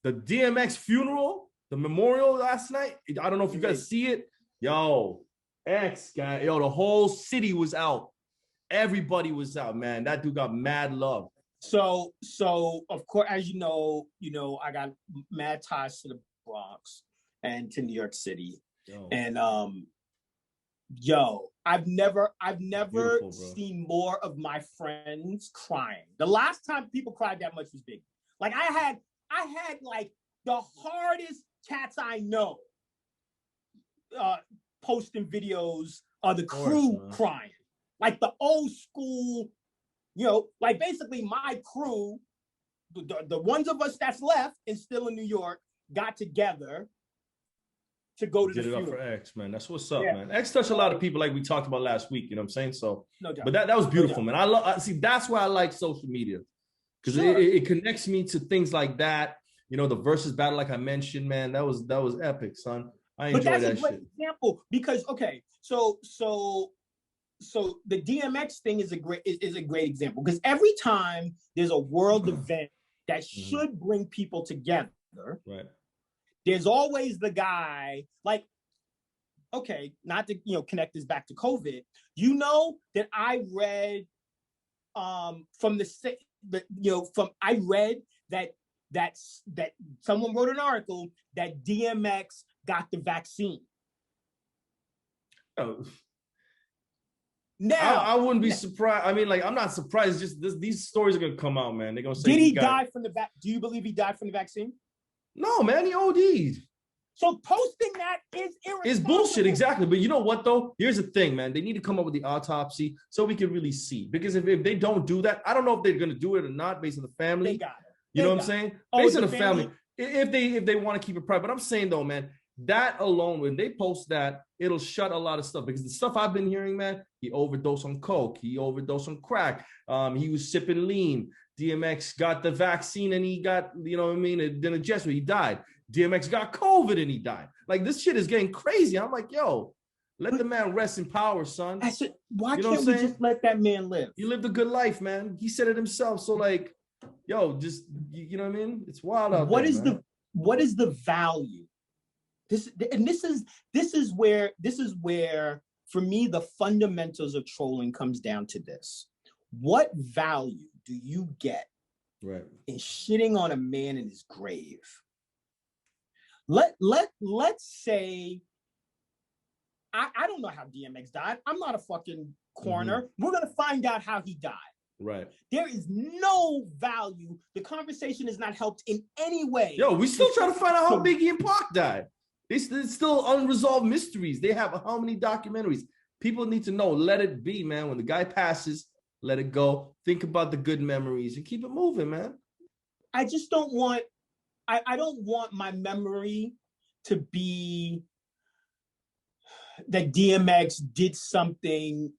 the DMX funeral, the memorial last night. I don't know if you guys see it. Yo, X guy. Yo, the whole city was out. Everybody was out, man. That dude got mad love. So of course, as you know, I got mad ties to the Bronx and to New York City. And I've never seen more of my friends crying. The last time people cried that much was Big. Like I had like the hardest cats I know posting videos of the crew crying. Like the old school, like basically my crew, the ones of us that's left and still in New York got together to go to the funeral. Get it up for X, man. That's what's up, man. X touched a lot of people like we talked about last week, you know what I'm saying? So, no doubt. But that was beautiful, man. I see, that's why I like social media. Because it connects me to things like that. The versus battle, like I mentioned, man, that was epic, son. I enjoy that shit. But that's a great example because, okay, so the DMX thing is a great example because every time there's a world event that should bring people together, right? There's always the guy like, okay, not to connect this back to COVID. That I read I read that someone wrote an article that DMX got the vaccine. Oh. Now I wouldn't be surprised. I mean, like, I'm not surprised. Just these stories are gonna come out, man. They're gonna say, did he die from the vaccine? Do you believe he died from the vaccine? No, man, he OD'd. So posting that is irresponsible. It's bullshit, exactly. But you know what, though? Here's the thing, man. They need to come up with the autopsy so we can really see. Because if they don't do that, I don't know if they're gonna do it or not based on the family. They got it. You know what I'm saying? Based on the family. If they want to keep it private. But I'm saying though, man, that alone, when they post that, it'll shut a lot of stuff because the stuff I've been hearing, man, he overdosed on coke, he overdosed on crack, he was sipping lean. DMX got the vaccine and he got, it didn't adjust, he died. DMX got COVID and he died. Like this shit is getting crazy. I'm like, yo, let the man rest in power, son. Why can't we just let that man live? He lived a good life, man. He said it himself. So like, yo, just you know what I mean? It's wild out there. What is the value? This is where for me the fundamentals of trolling comes down to this. What value do you get in shitting on a man in his grave? Let's say I don't know how DMX died. I'm not a fucking coroner. We're gonna find out how he died. Right. There is no value. The conversation is not helped in any way. Yo, we still trying to find out how Biggie and Pac died. There's still unresolved mysteries. They have how many documentaries? People need to know. Let it be, man. When the guy passes, let it go. Think about the good memories and keep it moving, man. I just don't want, I don't want my memory to be that DMX did something.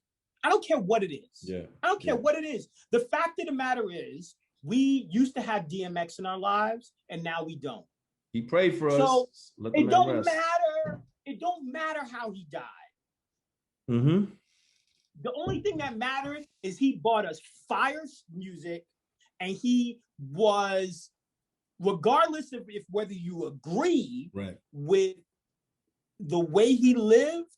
I don't care what it is. Yeah. I don't care what it is. The fact of the matter is, we used to have DMX in our lives, and now we don't. He prayed for us. So it don't matter. It don't matter how he died. Mm-hmm. The only thing that matters is he bought us fire music, and he was, regardless of if whether you agree with the way he lived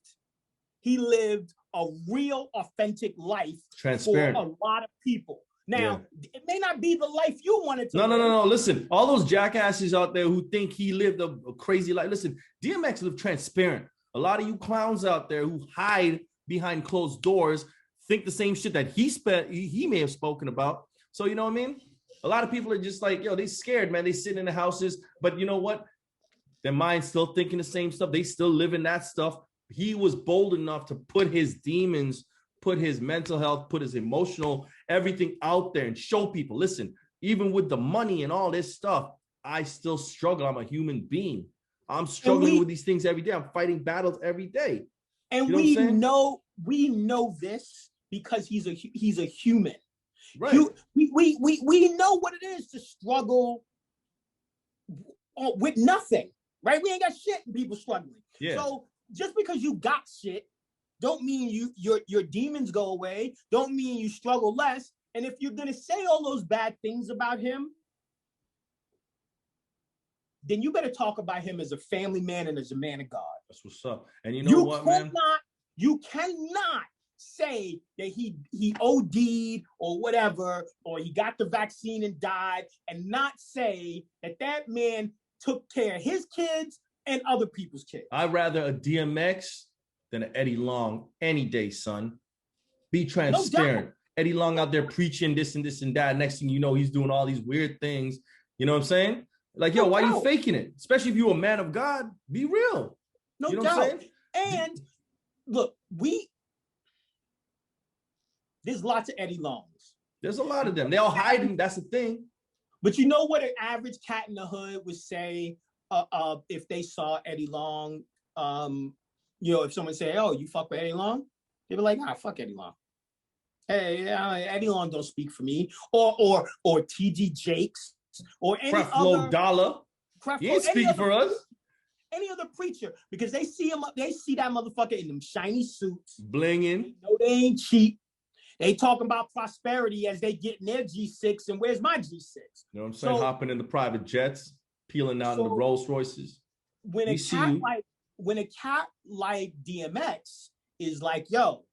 a real authentic life transparent for a lot of people. Now, it may not be the life you wanted to live. No. Listen, all those jackasses out there who think he lived a crazy life. Listen, DMX lived transparent. A lot of you clowns out there who hide behind closed doors think the same shit that he may have spoken about. So, you know what I mean? A lot of people are just like, yo, they scared, man. They sit in the houses, but you know what? Their mind's still thinking the same stuff. They still live in that stuff. He was bold enough to put his demons, put his mental health, put his emotional, everything out there and show people, listen, even with the money and all this stuff, I still struggle. I'm a human being. I'm struggling with these things every day. I'm fighting battles every day. And you know we know this because he's a human. Right. We know what it is to struggle with nothing, right? We ain't got shit and people struggling. Yeah. So just because you got shit, don't mean your demons go away. Don't mean you struggle less. And if you're gonna say all those bad things about him, then you better talk about him as a family man and as a man of God. That's what's up. And you know what, man? You cannot say that he OD'd or whatever, or he got the vaccine and died, and not say that man took care of his kids and other people's kids. I'd rather a DMX than an Eddie Long any day, son. Be transparent. No, Eddie Long out there preaching this and this and that. Next thing you know, he's doing all these weird things. You know what I'm saying? Like, yo, why are you faking it? Especially if you're a man of God, be real. No you know doubt. What I'm saying? And look, there's lots of Eddie Longs. There's a lot of them. They all hiding. That's the thing. But you know what an average cat in the hood would say if they saw Eddie Long? If someone say, "Oh, you fuck with Eddie Long," they'd be like, "Ah, fuck Eddie Long." Hey, Eddie Long don't speak for me. Or T.D. Jakes or any Creflo Dollar. He ain't speaking for us. Any other preacher, because they see him, they see that motherfucker in them shiny suits, blinging. No, they ain't cheap. They talking about prosperity as they get in their G6, and where's my G6? You know what I'm saying? Hopping in the private jets, peeling out in the Rolls Royces. When a cat like DMX is like, yo,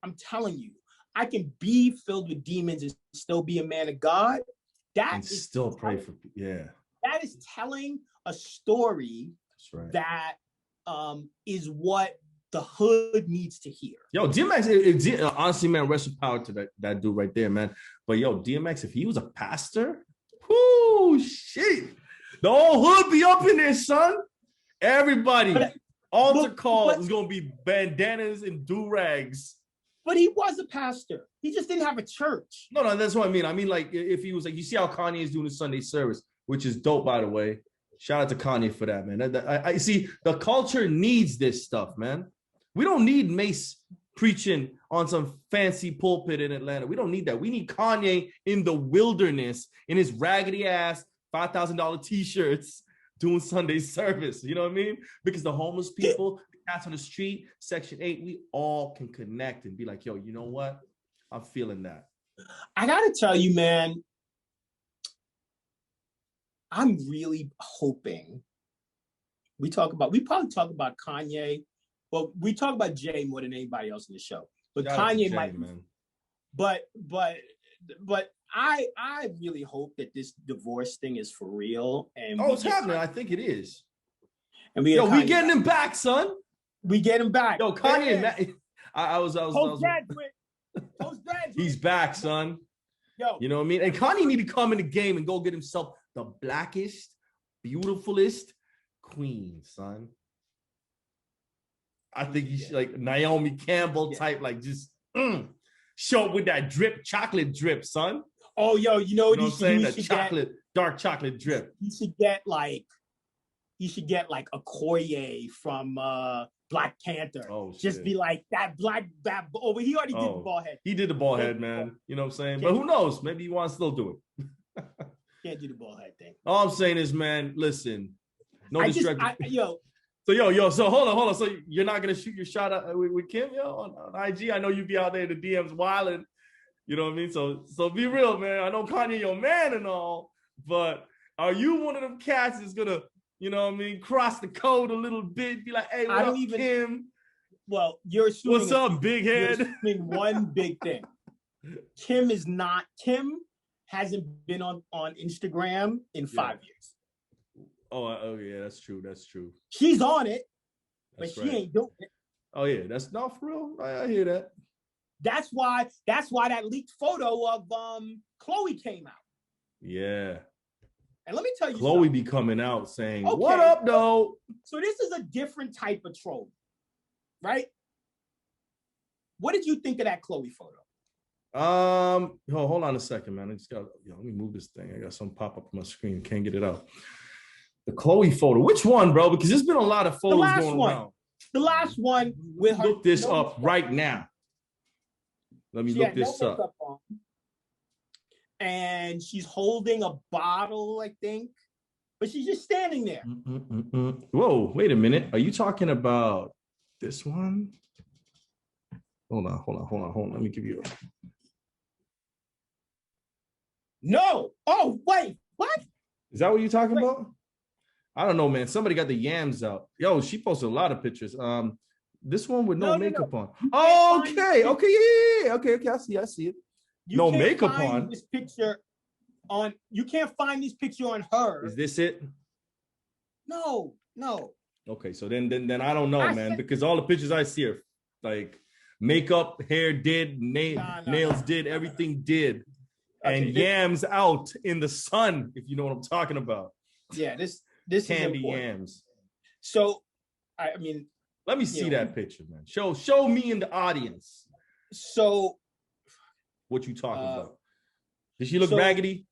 I'm telling you, I can be filled with demons and still be a man of God. That is still pray for, That is telling a story. Right. That is what the hood needs to hear. Yo, DMX, honestly, man, rest in power to that dude right there, man. But yo, DMX, if he was a pastor, whoo, shit. The whole hood be up in there, son. Everybody, altar call is going to be bandanas and do-rags. But he was a pastor. He just didn't have a church. No, that's what I mean. I mean, like, if he was like, you see how Kanye is doing the Sunday service, which is dope, by the way. Shout out to Kanye for that, man. I see the culture needs this stuff, man. We don't need Mace preaching on some fancy pulpit in Atlanta. We don't need that. We need Kanye in the wilderness in his raggedy ass $5,000 t-shirts doing Sunday service. You know what I mean? Because the homeless people, the cats on the street, Section 8, we all can connect and be like, yo, you know what? I'm feeling that. I got to tell you, man, I'm really hoping we probably talk about Kanye. Well, we talk about Jay more than anybody else in the show. But Kanye might, man. But I really hope that this divorce thing is for real. And it's happening. I think it is. And we getting him back, son. We get him back. Yo, Kanye. I was. Postgraduate. He's back, son. Yo, you know what I mean? And Kanye need to come in the game and go get himself the blackest, beautifulest queen, son. I think he's like Naomi Campbell type, like just show up with that drip, chocolate drip, son. Oh, yo, you know what I'm saying? That chocolate, dark chocolate drip. He should get like Okoye from Black Panther. Oh, just shit. Be like that black that. Oh, but he already did the bald head. He did the bald head, man. You know what I'm saying? But who knows? Maybe he wants to still do it. Can't do the bald head thing. All I'm saying is, man, listen. No disrespect. Yo. So hold on. So you're not gonna shoot your shot with Kim, yo, on IG? I know you be out there in the DMs wilding. You know what I mean? So be real, man. I know Kanye your man and all, but are you one of them cats that's gonna, you know what I mean, cross the code a little bit, be like, hey, what up, Kim? Well, you're assuming. What's up, big head? You're assuming one big thing. Kim hasn't been on Instagram in 5 years. Oh yeah, that's true. She's on it, that's but she ain't doing it. Oh yeah, that's not for real. I hear that. That's why that leaked photo of Chloe came out. Yeah. And let me tell you, Chloe be coming out saying, okay, what up, though? So this is a different type of troll, right? What did you think of that Chloe photo? Hold on a second, man. I just got, let me move this thing. I got some pop up on my screen. Can't get it out. The Chloe photo. Which one, bro? Because there's been a lot of photos going around. The last one with her. Look this up right now. Let me look this up. And she's holding a bottle, I think, but she's just standing there. Whoa, wait a minute. Are you talking about this one? Hold on. Let me give you a... No. Oh, wait, what? Is that what you're talking about? I don't know, man. Somebody got the yams out. Yo, she posted a lot of pictures. This one with no makeup on. Oh, okay, yeah. Okay, I see it. No makeup on. This picture on. You can't find this picture on her. Is this it? No. Okay, so then I don't know, man, because all the pictures I see are like makeup, hair did, nails did, everything did, and yams out in the sun. If you know what I'm talking about. Yeah, this candy is yams. So, I mean, let me see that picture, man. Show me in the audience. So. What you talking about? Did she look raggedy?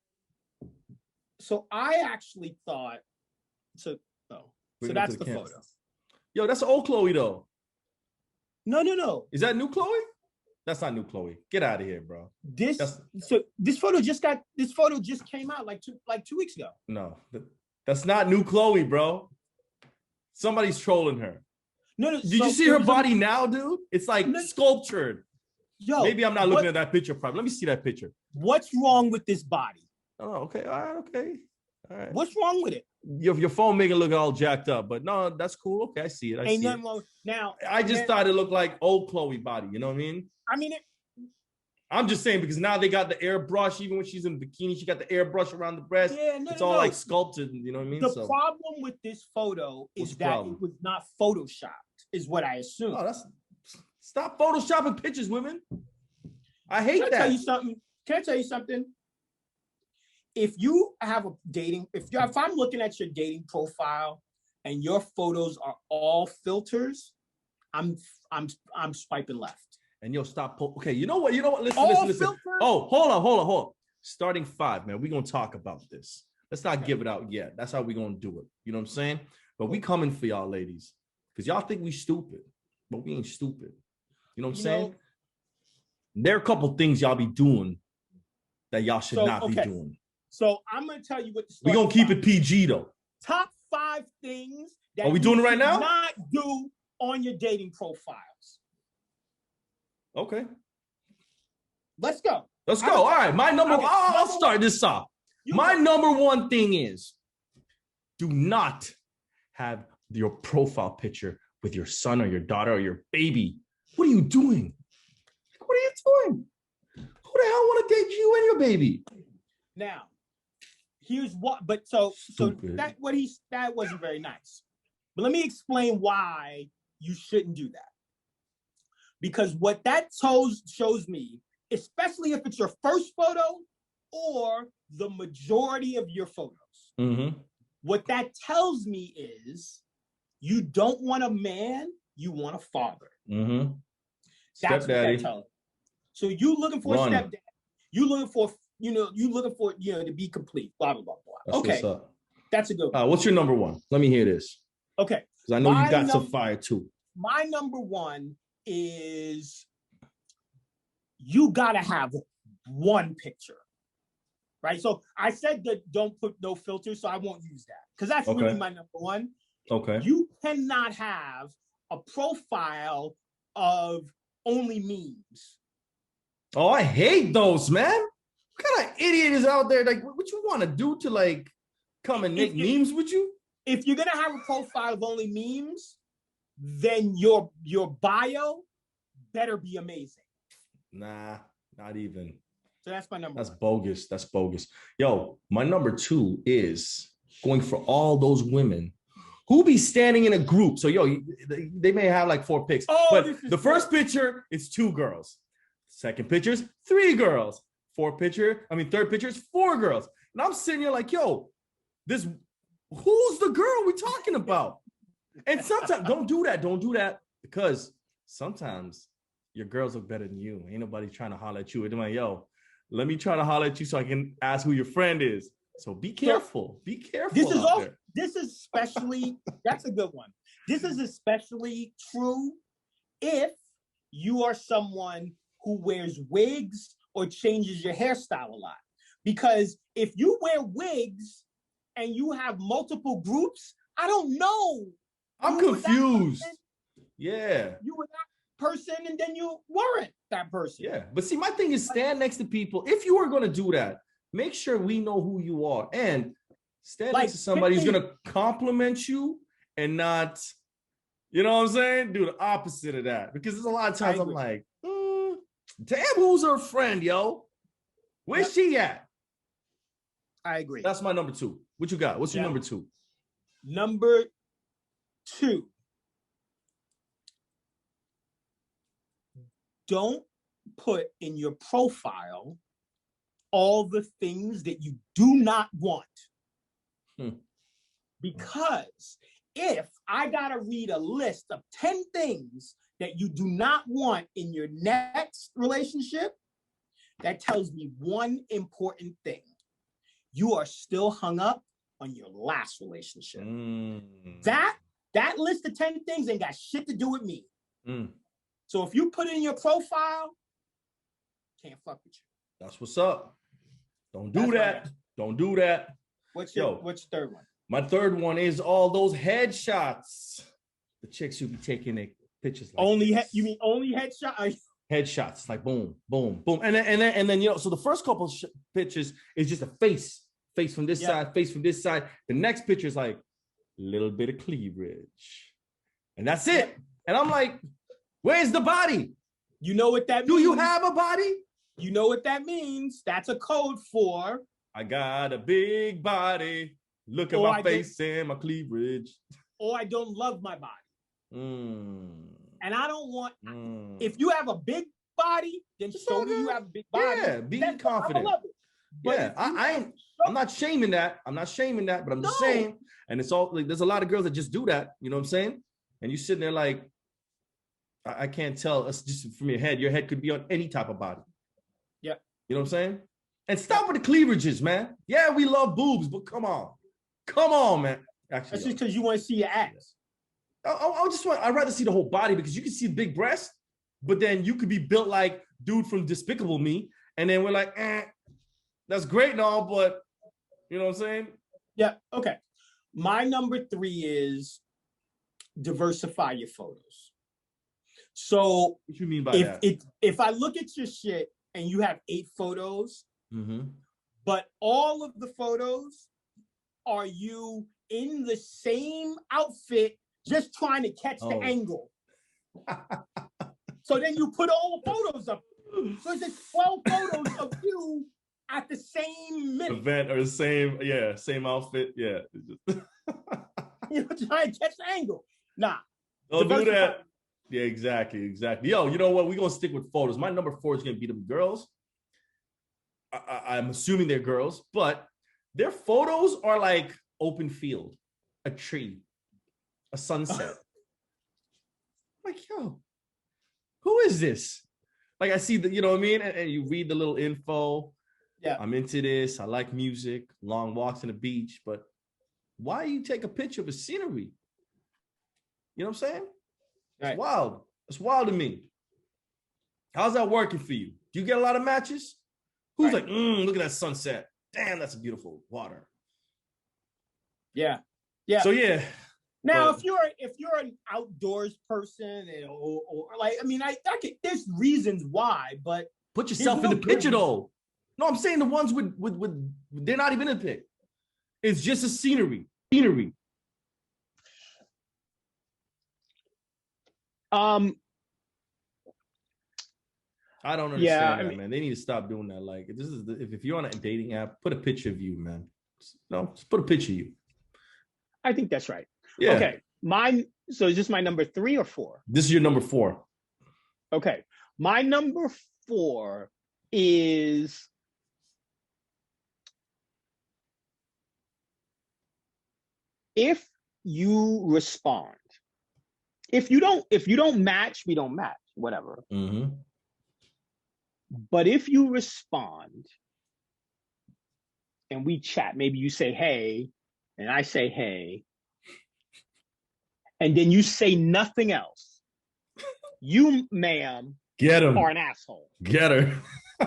So I actually thought so. So that's the photo. Yo, that's old Chloe though. No. Is that new Chloe? That's not new Chloe. Get out of here, bro. This photo just came out like 2 weeks ago. No, that's not new Chloe, bro. Somebody's trolling her. No. Did you see her body now, dude? It's like sculptured. Yo, maybe I'm not looking at that picture properly. Let me see that picture. What's wrong with this body? Oh, okay. All right. What's wrong with it? Your phone making it look all jacked up, but no, that's cool. Okay, I see it. Ain't nothing wrong. Now, I just thought it looked like old Chloe body. You know what I mean? I'm just saying because now they got the airbrush. Even when she's in bikini, she got the airbrush around the breast. Yeah, it's all like sculpted. You know what I mean? The problem with this photo is that it was not photoshopped, is what I assume. Oh, stop photoshopping pictures, women. I hate that. Can I tell you something? If you have if I'm looking at your dating profile and your photos are all filters, I'm swiping left. And stop. Okay, you know what? Listen. Oh, hold on. Starting 5, man. We're gonna talk about this. Let's not give it out yet. That's how we're gonna do it. You know what I'm saying? But we coming for y'all, ladies, because y'all think we stupid, but we ain't stupid. You know what I'm saying? There are a couple things y'all be doing that y'all should not be doing. So I'm gonna tell you what we're gonna keep it PG though. Top 5 things that are we doing it right now? Not do on your dating profiles. Okay. Let's go. All right. I'll start this off. My number one thing is do not have your profile picture with your son or your daughter or your baby. What are you doing? What are you doing? Who the hell want to date you and your baby? Now, here's what. But that wasn't very nice. But let me explain why you shouldn't do that. Because what that shows me, especially if it's your first photo or the majority of your photos, what that tells me is you don't want a man, you want a father. That's what that tells me. So you looking for a stepdad, you looking for, to be complete, blah, blah, blah, blah. That's okay. What's up. That's a good one. What's your number one? Let me hear this. Okay. Because I know you got some fire too. My number one is you got to have one picture, right? So I said that don't put no filters, so I won't use that because that's really my number one. Okay. You cannot have a profile of only memes. Oh, I hate those, man. What kind of idiot is out there? Like, what you want to do to like come and make memes with you? If you're gonna have a profile of only memes, then your bio better be amazing. Nah, not even. So that's my number one. Bogus. That's bogus. Yo, my number two is going for all those women who be standing in a group. So, yo, they may have like 4 pics, but the first picture is 2 girls. Second picture is 3 girls. Third picture is 4 girls. And I'm sitting here like, yo, who's the girl we talking about? And sometimes don't do that because sometimes your girls look better than you. Ain't nobody trying to holler at you. They're like, yo, let me try to holler at you so I can ask who your friend is. So be careful. Be careful. This is especially, that's a good one. This is especially true if you are someone who wears wigs or changes your hairstyle a lot. Because if you wear wigs and you have multiple groups, I don't know. I'm confused. Yeah. You were that person and then you weren't that person. Yeah. But see, my thing is stand next to people. If you are going to do that, make sure we know who you are. And stand next to somebody who's going to compliment you and not, you know what I'm saying? Do the opposite of that. Because there's a lot of times I'm like, damn, who's her friend, yo? Where's she at? I agree. That's my number 2. What you got? What's your number 2? Number 2. Don't put in your profile all the things that you do not want. Because if I gotta read a list of 10 things that you do not want in your next relationship, that tells me one important thing. You are still hung up on your last relationship. That list of 10 things ain't got shit to do with me. So if you put it in your profile, can't fuck with you. That's what's up. Don't do that. Don't do that. What's your third one? My third one is all those headshots. The chicks who be taking their pictures like you mean only headshots? Headshots, like boom, boom, boom, and then so the first couple pictures is just a face from this side, face from this side. The next picture is like a little bit of cleavage, and that's it. And I'm like, where's the body? You know what that means? Do you have a body? You know what that means? That's a code for I got a big body. Look at my face and my cleavage. Or I don't love my body. And I don't want, if you have a big body, then show me you have a big body. Yeah, be confident. I love it. But I'm not shaming that. I'm not shaming that, but I'm just saying, and it's all like, there's a lot of girls that just do that. You know what I'm saying? And you sitting there like, I can't tell. It's just from your head. Your head could be on any type of body. Yeah. You know what I'm saying? And stop with the cleavages, man. Yeah, we love boobs, but come on. Come on, man. Actually, that's just because you want to see your ass. I'd rather see the whole body because you can see big breasts, but then you could be built like dude from Despicable Me. And then we're like, that's great and all, but you know what I'm saying? Yeah. Okay. My number 3 is diversify your photos. So what you mean by that? If I look at your shit and you have 8 photos, but all of the photos are you in the same outfit, just trying to catch the angle. So then you put all the photos up. So it's just 12 photos of you at the same minute. Event or same outfit. Yeah. You're trying to catch the angle. Nah, Don't do that. Yeah, exactly. Yo, you know what? We're gonna stick with photos. My number 4 is gonna be them girls. I'm assuming they're girls, but their photos are like open field, a tree, a sunset. Like, yo, who is this? Like, I see the, you know what I mean? And you read the little info. Yeah. I'm into this. I like music, long walks on the beach, but why you take a picture of a scenery? You know what I'm saying? It's wild. It's wild to me. How's that working for you? Do you get a lot of matches? Who's like, look at that sunset. Damn, that's a beautiful water. Yeah. Yeah. So yeah. Now, if you're an outdoors person, or like, I mean, I there's reasons why, but put yourself in the picture though. No, I'm saying the ones with they're not even in the pic. It's just a scenery. I don't understand that, man. They need to stop doing that. Like, this is if you're on a dating app, put a picture of you, man. No, just put a picture of you. I think that's right. Yeah. Okay. So is this my number 3 or 4? This is your number 4. Okay. My number 4 is if you respond. If you don't match, we don't match, whatever. Mm-hmm. But if you respond and we chat, maybe you say, hey, and I say, hey, and then you say nothing else, you, ma'am, get him, are an asshole. Get her.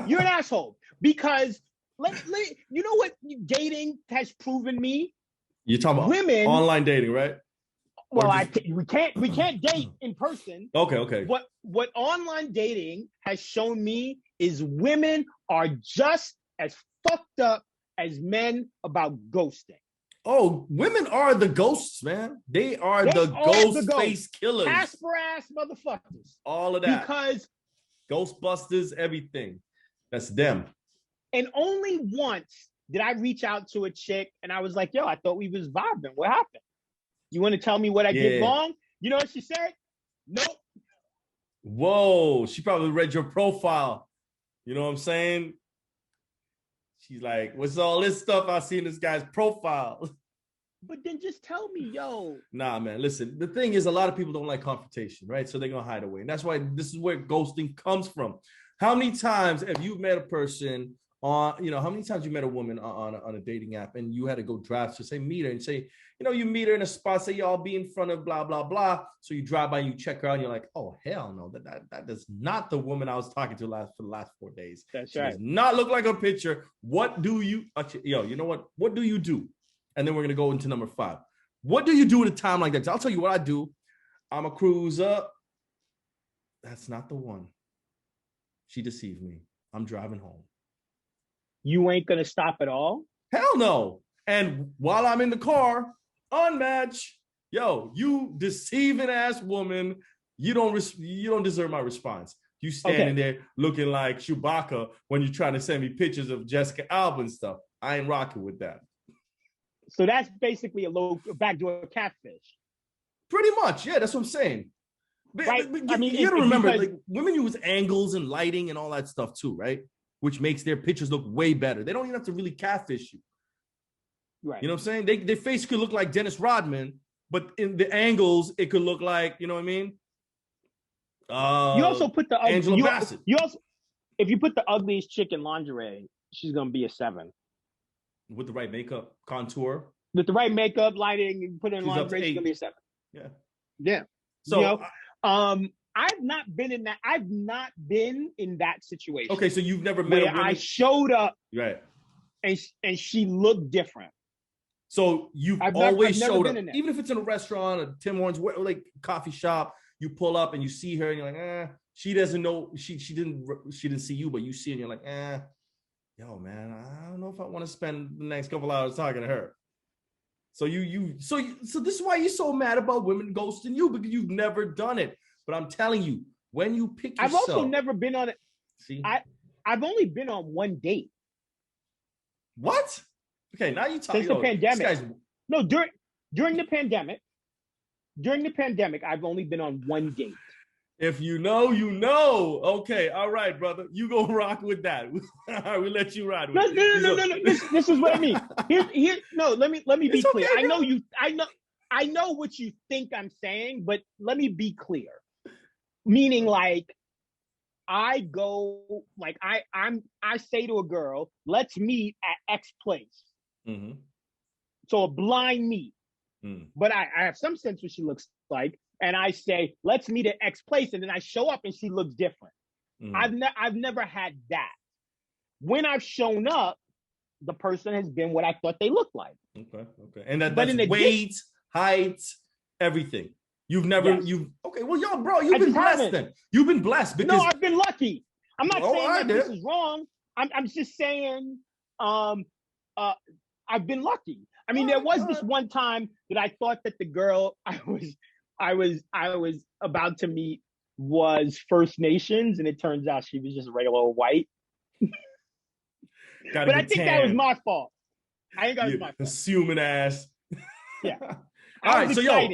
You're an asshole because you know what dating has proven me? You're talking about women, online dating, right? Well, we can't date in person. Okay. What online dating has shown me is women are just as fucked up as men about ghosting. Oh, women are the ghosts, man. They are the ghost face killers. Casper ass motherfuckers. All of that. Because Ghostbusters, everything. That's them. And only once did I reach out to a chick and I was like, yo, I thought we was vibing. What happened? You want to tell me what I did wrong? You know what she said? Nope. Whoa, she probably read your profile. You know what I'm saying? She's like, what's all this stuff I see in this guy's profile? But then just tell me, yo. Nah, man, listen. The thing is, a lot of people don't like confrontation, right? So they're going to hide away. And that's why this is where ghosting comes from. How many times have you met a person how many times you met a woman on a dating app and you had to go drive to say meet her and say, you meet her in a spot, say y'all be in front of blah, blah, blah. So you drive by, you check her out and you're like, oh, hell no, that is not the woman I was talking to for the last 4 days. That's she right. does not look like a picture. What do you, you know what? What do you do? And then we're going to go into number 5. What do you do at a time like that? I'll tell you what I do. I'm a cruiser. That's not the one. She deceived me. I'm driving home. You ain't going to stop at all? Hell no. And while I'm in the car, unmatch. Yo, you deceiving ass woman. You don't deserve my response. You standing there looking like Chewbacca when you're trying to send me pictures of Jessica Alba and stuff. I ain't rocking with that. So that's basically a backdoor catfish. Pretty much, yeah. That's what I'm saying. Right. But you gotta remember, like, women use angles and lighting and all that stuff too, right? Which makes their pictures look way better. They don't even have to really catfish you. Right. You know what I'm saying? Their face could look like Dennis Rodman, but in the angles, it could look like, you know what I mean? You also put the Angela Bassett. If you put the ugliest chick in lingerie, she's gonna be a 7. With the right makeup, contour. With the right makeup, lighting, and put in lingerie, she's gonna be a 7. Yeah. Yeah. So I've not been in that. I've not been in that situation. Okay, so you've never met a woman. I showed up, right, and she looked different. So you've always showed up, even if it's in a restaurant, a Tim Hortons, like coffee shop. You pull up and you see her, and you're like, she doesn't know. She didn't see you, but you see, and you're like, yo, man, I don't know if I want to spend the next couple hours talking to her. So so this is why you're so mad about women ghosting you, because you've never done it. But I'm telling you, when you pick yourself, I've also never been on it. See, I've only been on one date. What? Okay, now you talk. Since the pandemic. No, during the pandemic, during the pandemic, I've only been on one date. If you know, you know. Okay, all right, brother. You go rock with that. All right, we let you ride with it. No. This is what I mean. No, let me be It's clear. okay, bro. I know what you think I'm saying, but let me be clear. Meaning, like, I go, like, I say to a girl, let's meet at X place. Mm-hmm. So a blind meet. But I have some sense what she looks like. And I say, let's meet at X place. And then I show up and she looks different. I've never had that. When I've shown up, the person has been what I thought they looked like. Okay. And that's weight, height, everything. You've never, okay, well, yo, bro, you've been blessed then. You've been blessed because. No, I've been lucky. I'm not saying that this is wrong. I'm just saying, I've been lucky. I mean, there was this one time that I thought that the girl I was about to meet was First Nations, and it turns out she was just regular white. But I think that was my fault. I think that was my fault. Assuming ass. Yeah. All right, so yo,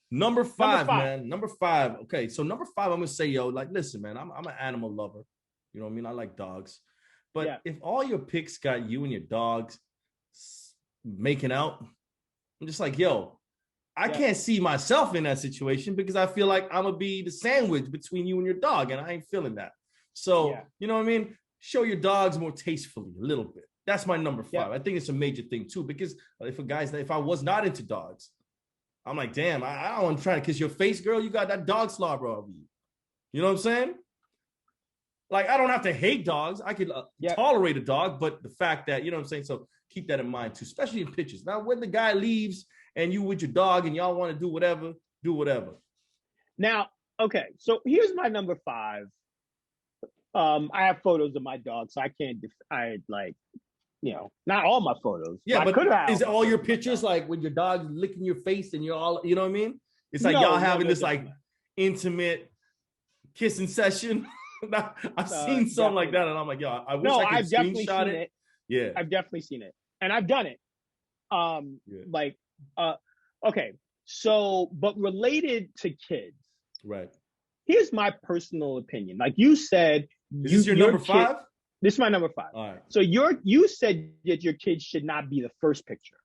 number five, man. Number five. Okay, so number five, I'm gonna say, yo, like, listen, man, I'm an animal lover. You know what I mean? I like dogs. But if all your pics got you and your dogs making out, I'm just like, yo, I can't see myself in that situation because I feel like I'm gonna be the sandwich between you and your dog, and I ain't feeling that. So, you know what I mean? Show your dogs more tastefully a little bit. That's my number five. I think it's a major thing too, because if I was not into dogs, I'm like, damn, I don't want to try to kiss your face, girl. You got that dog slobber over you. You know what I'm saying? Like, I don't have to hate dogs. I could tolerate a dog, but the fact that, you know what I'm saying? So keep that in mind too, especially in pictures. Now, when the guy leaves and you with your dog and y'all want to do whatever. Now, okay, so here's my number five. I have photos of my dog, so I can't, not all my photos. Yeah, but is it all your pictures like with your dog licking your face and you're all, you know what I mean? It's like y'all having this like intimate kissing session. I've seen something like that, and I'm like, yo, I wish I could screenshot it. Yeah, I've definitely seen it, and I've done it. Okay, so but related to kids, right? Here's my personal opinion. Like you said, is this your number five? This is my number five. All right. So you said that your kids should not be the first picture.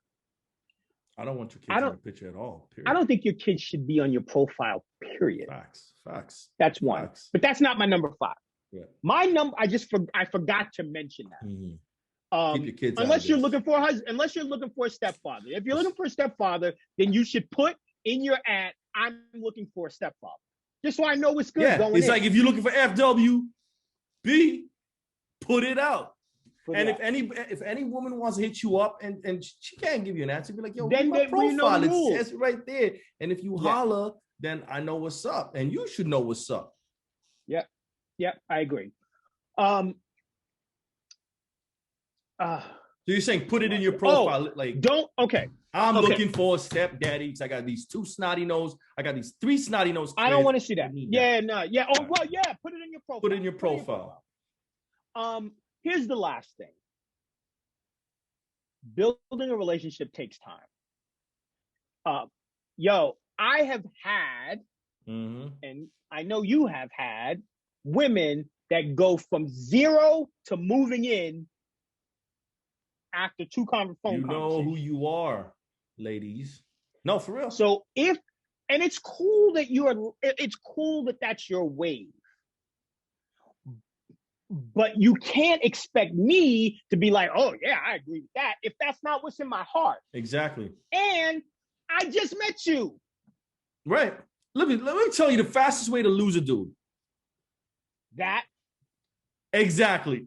I don't want your kids in the picture at all. Period. I don't think your kids should be on your profile. Period. Facts. That's one. But that's not my number five. Yeah. My number, I forgot to mention that. Keep your kids unless you're looking for a husband, unless you're looking for a stepfather. If you're looking for a stepfather, then you should put in your ad, "I'm looking for a stepfather," just so I know what's good. Yeah, it's like if you're looking for FWB, put it out. If any woman wants to hit you up and she can't give you an answer, be like, yo, then my profile, it says right there. And if you holler, then I know what's up, and you should know what's up. Yeah, I agree. So you're saying put it in your profile, I'm looking for a stepdaddy because I got these two snotty nose. I got these three snotty nose. I don't want to see that. Yeah, no, yeah. Oh, well, yeah. Put it in your profile. Put it in your profile. Here's the last thing. Building a relationship takes time. I have had, and I know you have had, women that go from zero to moving in after two phone conversations. You know who you are, ladies. No, for real. So it's cool that that's your wave. But you can't expect me to be like, oh yeah, I agree with that, if that's not what's in my heart. Exactly. And I just met you. Right. Let me tell you the fastest way to lose a dude. That. Exactly.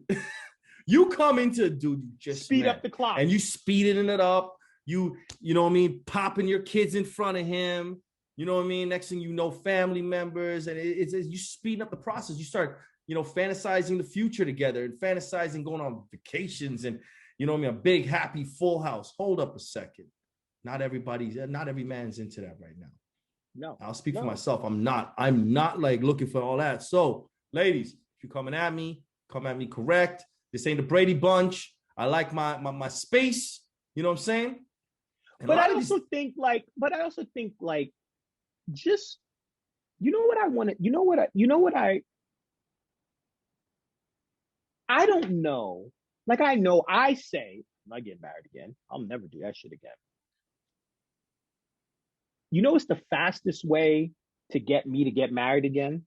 You come into a dude, you just speed up the clock. And you speeding it up. You know what I mean? Popping your kids in front of him. You know what I mean? Next thing you know, family members. And it's you speeding up the process. You start, fantasizing the future together and fantasizing going on vacations and, you know what I mean? A big, happy, full house. Hold up a second. Not every man's into that right now. No. I'll speak for myself. I'm not like looking for all that. So, ladies, if you're coming at me, come at me correct. This ain't the Brady Bunch. I like my space. You know what I'm saying? But I also think just, you know what I want to, I don't know. Like, I say, I'm not getting married again. I'll never do that shit again. You know, it's the fastest way to get me to get married again.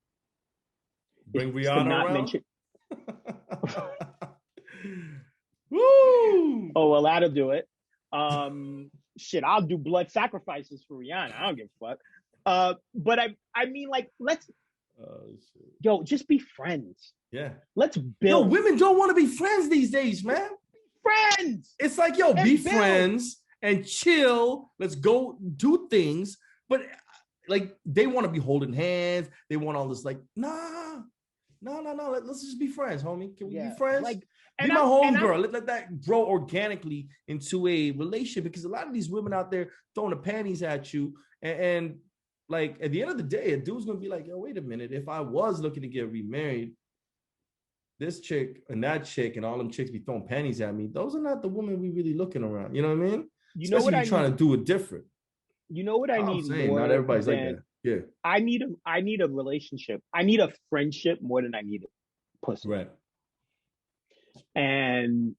Bring Rihanna around. Mention... Woo! Oh, well, that'll do it. Shit, I'll do blood sacrifices for Rihanna. I don't give a fuck. But I mean, like, let's, just be friends. Yeah. Let's build. Yo, women don't want to be friends these days, man. Friends. It's like, yo, be friends and chill. Let's go do things. But like, they want to be holding hands. They want all this, like, no. Let's just be friends, homie. Can we be friends? Like, be my homegirl. Let that grow organically into a relationship, because a lot of these women out there throwing the panties at you, and like, at the end of the day, a dude's gonna be like, yo, wait a minute. If I was looking to get remarried, this chick and that chick and all them chicks be throwing panties at me, those are not the women we really looking around. You know what I mean? You know what I'm trying to do it different. You know what I need more? Not everybody's like that. Yeah. I need a relationship. I need a friendship more than I need a pussy. Right. And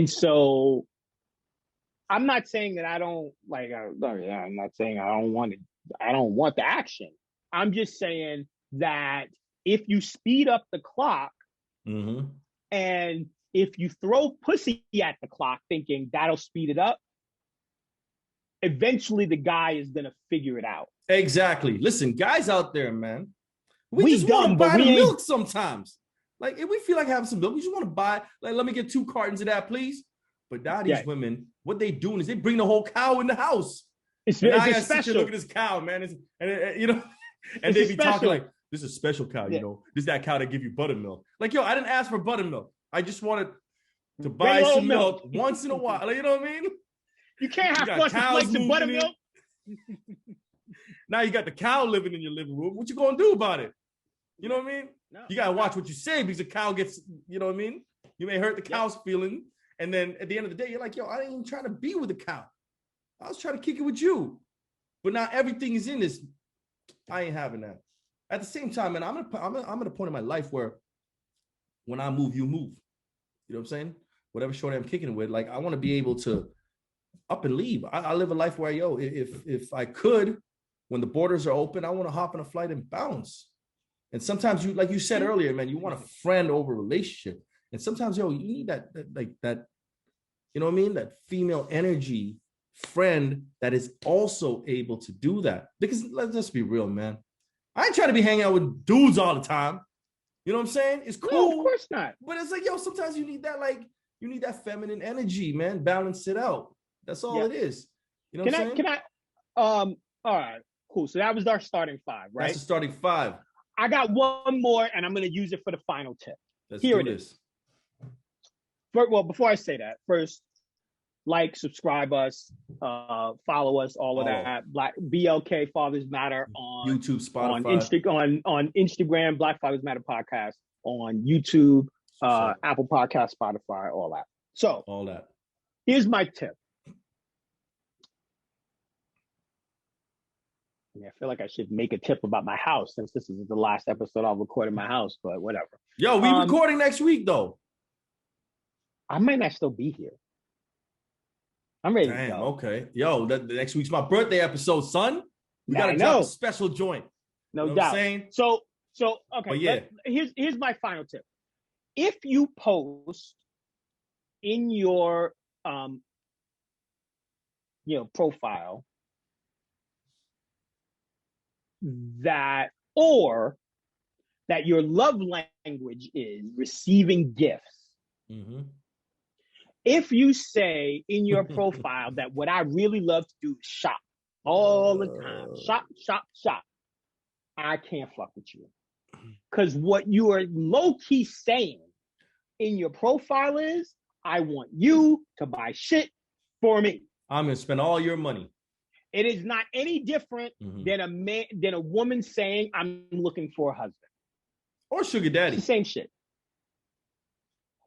so I'm not saying that I don't like. I'm not saying I don't want the action. I'm just saying that if you speed up the clock, and if you throw pussy at the clock thinking that'll speed it up, eventually the guy is gonna figure it out. Exactly. Listen, guys out there, man, we just want to buy the milk sometimes. Like, if we feel like having some milk, we just want to buy, like, let me get 2 cartons of that, please. But now these women, what they doing is they bring the whole cow in the house. It's special. Look at this cow, man. And they be talking like, this is a special cow, you know. This is that cow that give you buttermilk. Like, yo, I didn't ask for buttermilk. I just wanted to buy some milk once in a while. Like, you know what I mean? You can't have flush flakes and buttermilk. Now you got the cow living in your living room. What you gonna do about it? You know what I mean? No, you gotta watch what you say, because the cow gets, you know what I mean? You may hurt the cow's feeling. And then at the end of the day, you're like, yo, I ain't even trying to be with the cow. I was trying to kick it with you. But now everything is in this. I ain't having that. At the same time, man, I'm at a point in my life where when I move, you move. You know what I'm saying? Whatever shorty I'm kicking it with, like, I want to be able to up and leave. I live a life where, yo, if I could, when the borders are open, I want to hop on a flight and bounce. And sometimes you, like you said earlier, man, you want a friend over a relationship. And sometimes, yo, you need that, you know what I mean? That female energy friend that is also able to do that. Because let's just be real, man. I ain't trying to be hanging out with dudes all the time. You know what I'm saying? It's cool. No, of course not. But it's like, yo, sometimes you need that, like, you need that feminine energy, man. Balance it out. That's all it is. You know what I'm saying? All right, cool. So that was our starting 5, right? That's the starting 5. I got one more, and I'm going to use it for the final tip. Here it is. Well, before I say that, first, like, subscribe us, follow us, all of that. Black BLK Fathers Matter on YouTube, Spotify, on Instagram, Black Fathers Matter podcast, on YouTube, Apple Podcast, Spotify, all that. So all that. Here's my tip. I feel like I should make a tip about my house, since this is the last episode I'll record in my house, but whatever. Yo, we recording next week, though. I might not still be here. I'm ready to go. Okay. Yo, the next week's my birthday episode, son. We got to drop a special joint. No doubt. So okay. Here's my final tip. If you post in your profile that your love language is receiving gifts. Mm-hmm. If you say in your profile that what I really love to do is shop all the time, shop, I can't fuck with you. Because what you are low-key saying in your profile is, I want you to buy shit for me. I'm going to spend all your money. It is not any different than a woman saying, I'm looking for a husband. Or sugar daddy. It's the same shit.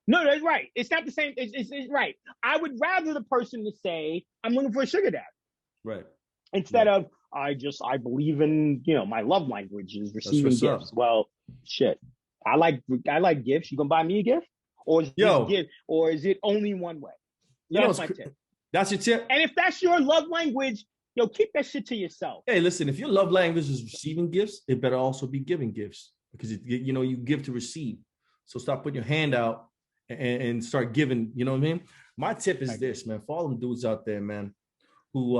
No, that's right. It's not the same. It's right. I would rather the person to say, I'm looking for a sugar daddy. Right. Instead of I believe in, my love language is receiving gifts. Up. Well, shit. I like gifts. You gonna buy me a gift? Or is it only one way? That's my tip. That's your tip. And if that's your love language, keep that shit to yourself. Hey, listen, if your love language is receiving gifts, it better also be giving gifts, because you give to receive. So stop putting your hand out and start giving. You know what I mean? My tip is this, man, for all them dudes out there, man, who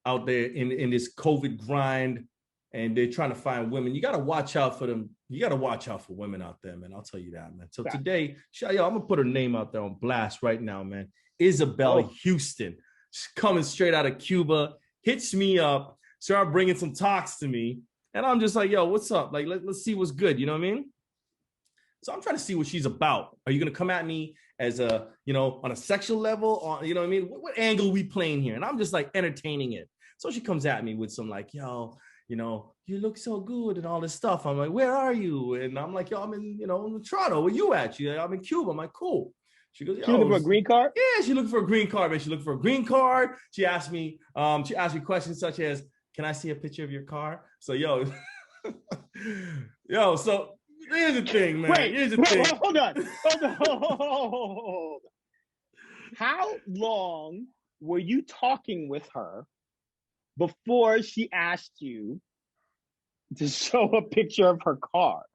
out there in this COVID grind, and they're trying to find women. You got to watch out for them. You got to watch out for women out there, man. I'll tell you that, man. So today, I'm going to put her name out there on blast right now, man. Isabella Houston. She's coming straight out of Cuba, hits me up, start bringing some talks to me. And I'm just like, yo, what's up? Like, let's see what's good. You know what I mean? So I'm trying to see what she's about. Are you going to come at me as on a sexual level? Or, you know what I mean? What angle are we playing here? And I'm just like entertaining it. So she comes at me with some like, yo, you look so good and all this stuff. I'm like, where are you? And I'm like, yo, I'm in, in Toronto. Where you at? I'm in Cuba. I'm like, cool. She goes, yo, she looking for a green card? Yeah, she looking for a green card, man. She looking for a green card. She asked me questions such as, can I see a picture of your car? So, so here's the thing, man. Here's the thing. Hold on. How long were you talking with her before she asked you to show a picture of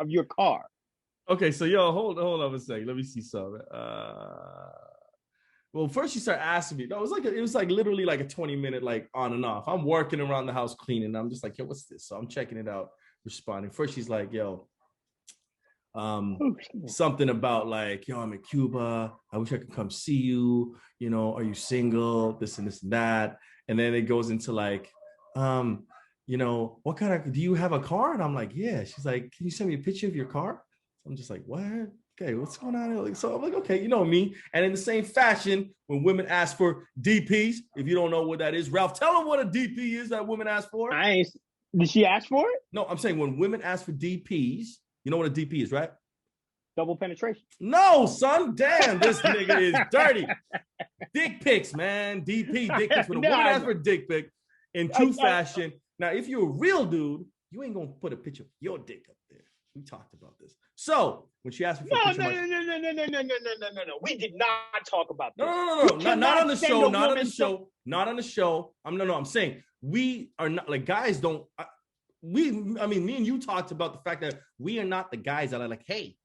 your car? Okay, so hold on a second. Let me see something. Well, first she started asking me. No, it was literally like a 20-minute like on and off. I'm working around the house cleaning. I'm just like, yo, what's this? So I'm checking it out, responding. First she's like, yo, something about like, yo, I'm in Cuba. I wish I could come see you. Are you single? This and that. And then it goes into like, what kind of, do you have a car? And I'm like, yeah. She's like, can you send me a picture of your car? I'm just like, what? Okay, what's going on? So I'm like, okay, you know me. And in the same fashion, when women ask for DPs, if you don't know what that is, Ralph, tell them what a DP is that women ask for. Did she ask for it? No, I'm saying when women ask for DPs, you know what a DP is, right? Double penetration. No, son. Damn, this nigga is dirty. Dick pics, man. DP, dick pics. When a woman asks for a dick pic in true fashion. Now, if you're a real dude, you ain't going to put a picture of your dick up there. We talked about this. So when she asked me for a picture, no. We did not talk about this. No. Not on the show. Not on the show. Not on the show. I'm saying we are not like guys. Me and you talked about the fact that we are not the guys that are like, hey,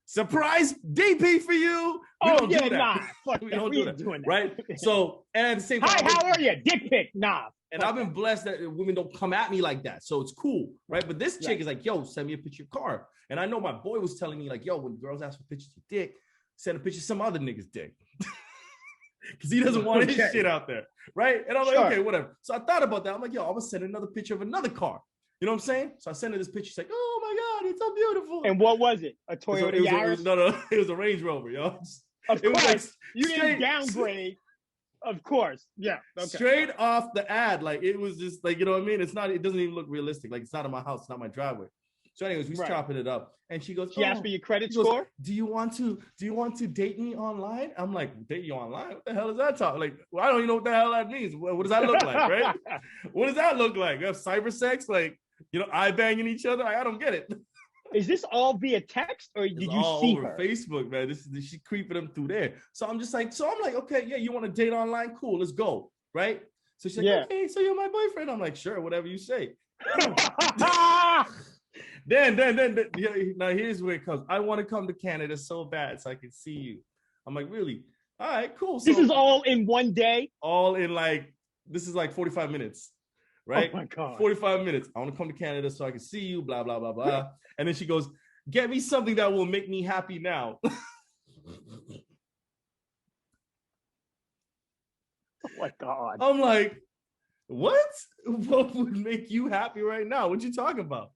surprise DP for you. We don't do that. Nah, we don't do that. Right? So, and at the same time, hi, how are you? Dick pic, nah. And I've been blessed that women don't come at me like that. So it's cool, right? But this chick is like, yo, send me a picture of your car. And I know my boy was telling me like, yo, when girls ask for pictures of dick, send a picture of some other nigga's dick. Because he doesn't want his shit out there, right? And I'm like, okay, whatever. So I thought about that. I'm like, yo, I'm going to send another picture of another car. You know what I'm saying? So I sent her this picture. She's like, oh my God, it's so beautiful. And what was it? A Toyota Yaris? It was a Range Rover, yo. Of course. You didn't downgrade. Of course. Yeah. Okay. Straight off the ad. Like it was just like, you know what I mean? It doesn't even look realistic. Like it's not in my house, it's not my driveway. So anyways, we chopping it up. And she goes, she asked for your credit score. Do you want to date me online? I'm like, date you online? What the hell is that talk? Like, well, I don't even know what the hell that means. What does that look like, right? What does that look like? We have cyber sex, like, eye banging each other? I don't get it. Is this all via text or did you all see over her? Facebook, man. She creeping them through there. So I'm like, okay, yeah, you want to date online? Cool, let's go, right? So she's like, okay, so you're my boyfriend. I'm like, sure, whatever you say. Then, now here's where it comes. I want to come to Canada so bad so I can see you. I'm like, really? All right, cool. So, this is all in one day? All in this is like 45 minutes, right? Oh my God. 45 minutes. I want to come to Canada so I can see you, blah, blah, blah, blah. And then she goes, get me something that will make me happy now. Oh my God. I'm like, what? What would make you happy right now? What you talking about?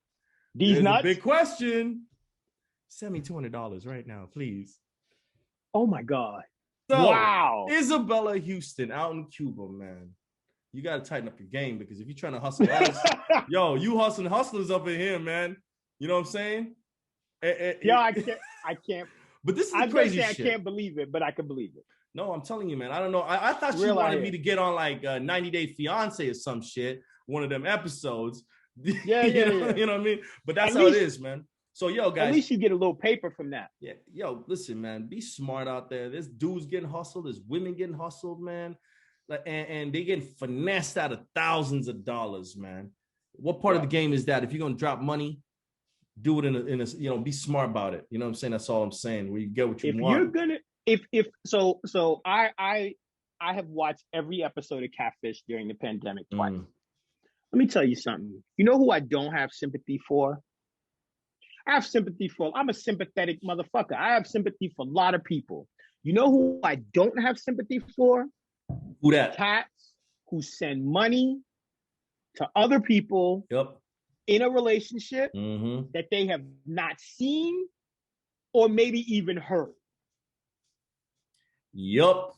These nuts? Big question. Send me $200 right now, please. Oh my God. So, wow. Isabella Houston out in Cuba, man. You got to tighten up your game because if you're trying to hustle us, yo, you hustling hustlers up in here, man. You know what I'm saying? Yeah, I can't. But this is the crazy shit. I can't believe it, but I can believe it. No, I'm telling you, man. I don't know. I thought she Real out wanted here. me to get on like 90 Day Fiance or some shit, one of them episodes. Yeah. You know what I mean? But that's At how least- it is, man. So, yo, guys. At least you get a little paper from that. Yeah, yo, listen, man. Be smart out there. There's dudes getting hustled. There's women getting hustled, man. Like, and they getting finessed out of thousands of dollars, man. What part of the game is that? If you're gonna drop money, do it in a you know, be smart about it. You know what I'm saying? That's all I'm saying. Where you get what you want. You're gonna, if so, I have watched every episode of Catfish during the pandemic twice. Let me tell you something. You know who I don't have sympathy for? I have sympathy for. I'm a sympathetic motherfucker. I have sympathy for a lot of people. You know who I don't have sympathy for? Who that? Cats who send money to other people in a relationship that they have not seen or maybe even heard. Yup.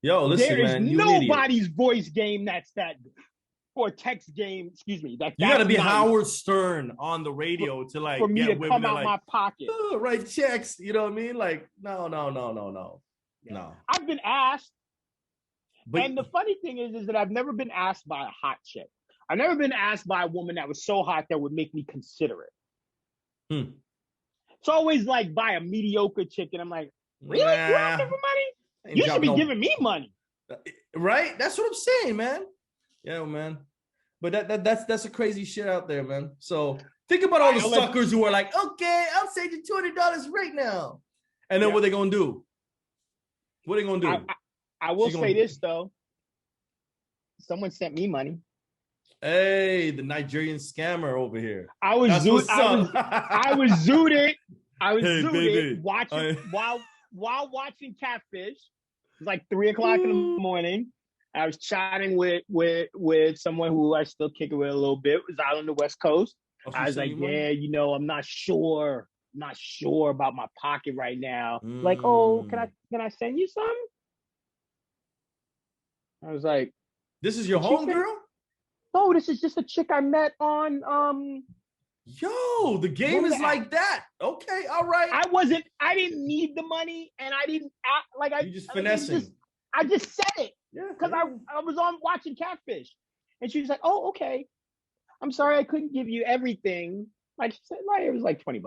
Yo, listen, man. There is nobody's voice game that's that good. Or text game, excuse me. You got to be nice. Howard Stern on the radio to like for me get to come out like, my pocket, write checks. You know what I mean? Like, no. I've been asked, and the funny thing is that I've never been asked by a hot chick. I've never been asked by a woman that was so hot that would make me consider it. It's always like by a mediocre chick, and I'm like, really? You asking for money? You should be giving me money, right? That's what I'm saying, man. Yeah, man. But that's a crazy shit out there, man. So think about all the suckers who are like, okay, I'll send you $200 right now. And then what they gonna do? What are they gonna do? I will say this though. Someone sent me money. Hey, the Nigerian scammer over here. I was zooted watching while watching Catfish. It was like 3:00 in the morning. I was chatting with someone who I still kick it with a little bit. It was out on the West Coast. I was like, yeah, you know, I'm not sure about my pocket right now. Like, oh, can I send you some? I was like, this is your home girl? No, this is just a chick I met on Yo, the game is like that. Okay, all right. I didn't need the money, and I didn't act like you just finessing. I just said it. Yeah, because I was on watching Catfish, and she was like, "Oh, okay. I'm sorry I couldn't give you everything." Like she said, like it was like $20,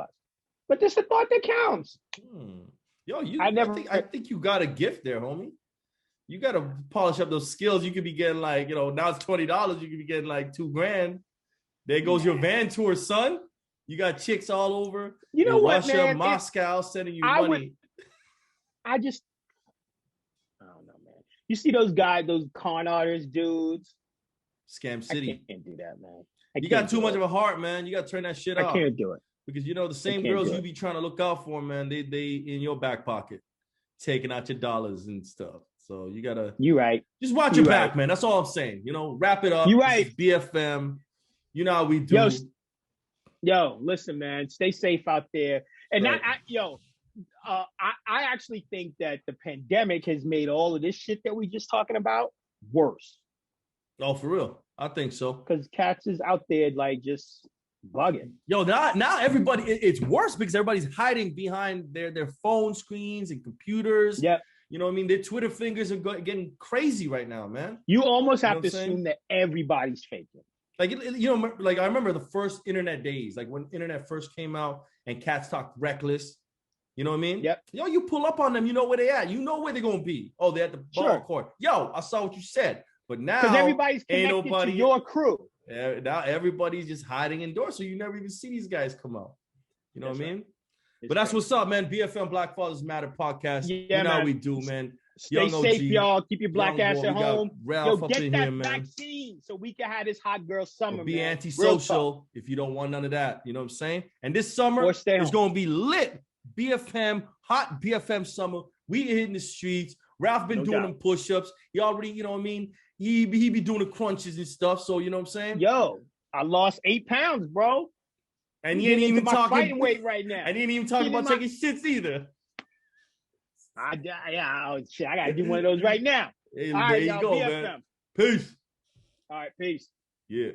but this is the thought that counts. Yo, I think you got a gift there, homie. You got to polish up those skills. You could be getting like, you know, now it's $20. You could be getting like $2,000. There goes your van tour, son. You got chicks all over. You know what, Russia, man? Moscow, sending you money. I don't know, man. You see those guys, those con artists, dudes. Scam City. I can't do that, man. You got too much of a heart, man. You got to turn that shit off. I can't do it. Because, you know, the same girls you be trying to look out for, man, they in your back pocket, taking out your dollars and stuff. So you got to. You right. Just watch your back, man. That's all I'm saying. You know, wrap it up. You right. BFM. You know how we do. Yo, listen, man. Stay safe out there. And right. I actually think that the pandemic has made all of this shit that we just talking about worse. Oh, for real? I think so. Because cats is out there like just bugging. Yo, now everybody, it's worse because everybody's hiding behind their phone screens and computers. Yep. You know what I mean? Their Twitter fingers are getting crazy right now, man. You almost have to assume that everybody's faking. Like, you know, like I remember the first internet days, like when internet first came out and cats talked reckless. You know what I mean? Yep. Yo, you pull up on them, you know where they at. You know where they're going to be. Oh, they're at the ball court. Yo, I saw what you said. But now, because everybody's connected to your crew. Now everybody's just hiding indoors, so you never even see these guys come out. You know what I mean? But that's what's up, man. BFM Black Fathers Matter podcast. Yeah, you know how we do, man. Stay safe, y'all. Keep your black ass at home. Yo, get that vaccine so we can have this hot girl summer. Be antisocial if you don't want none of that. You know what I'm saying? And this summer is going to be lit. BFM, hot BFM summer. We hitting the streets. Ralph been doing them push-ups. He already, you know what I mean? He be doing the crunches and stuff. So, you know what I'm saying? Yo, I lost 8 pounds, bro. And he ain't even talking fighting weight right now. And he ain't even talking about taking shits either. I gotta do one of those right now. Hey, all there right, you y'all, go, BFM. man. Peace. All right, peace. Yeah.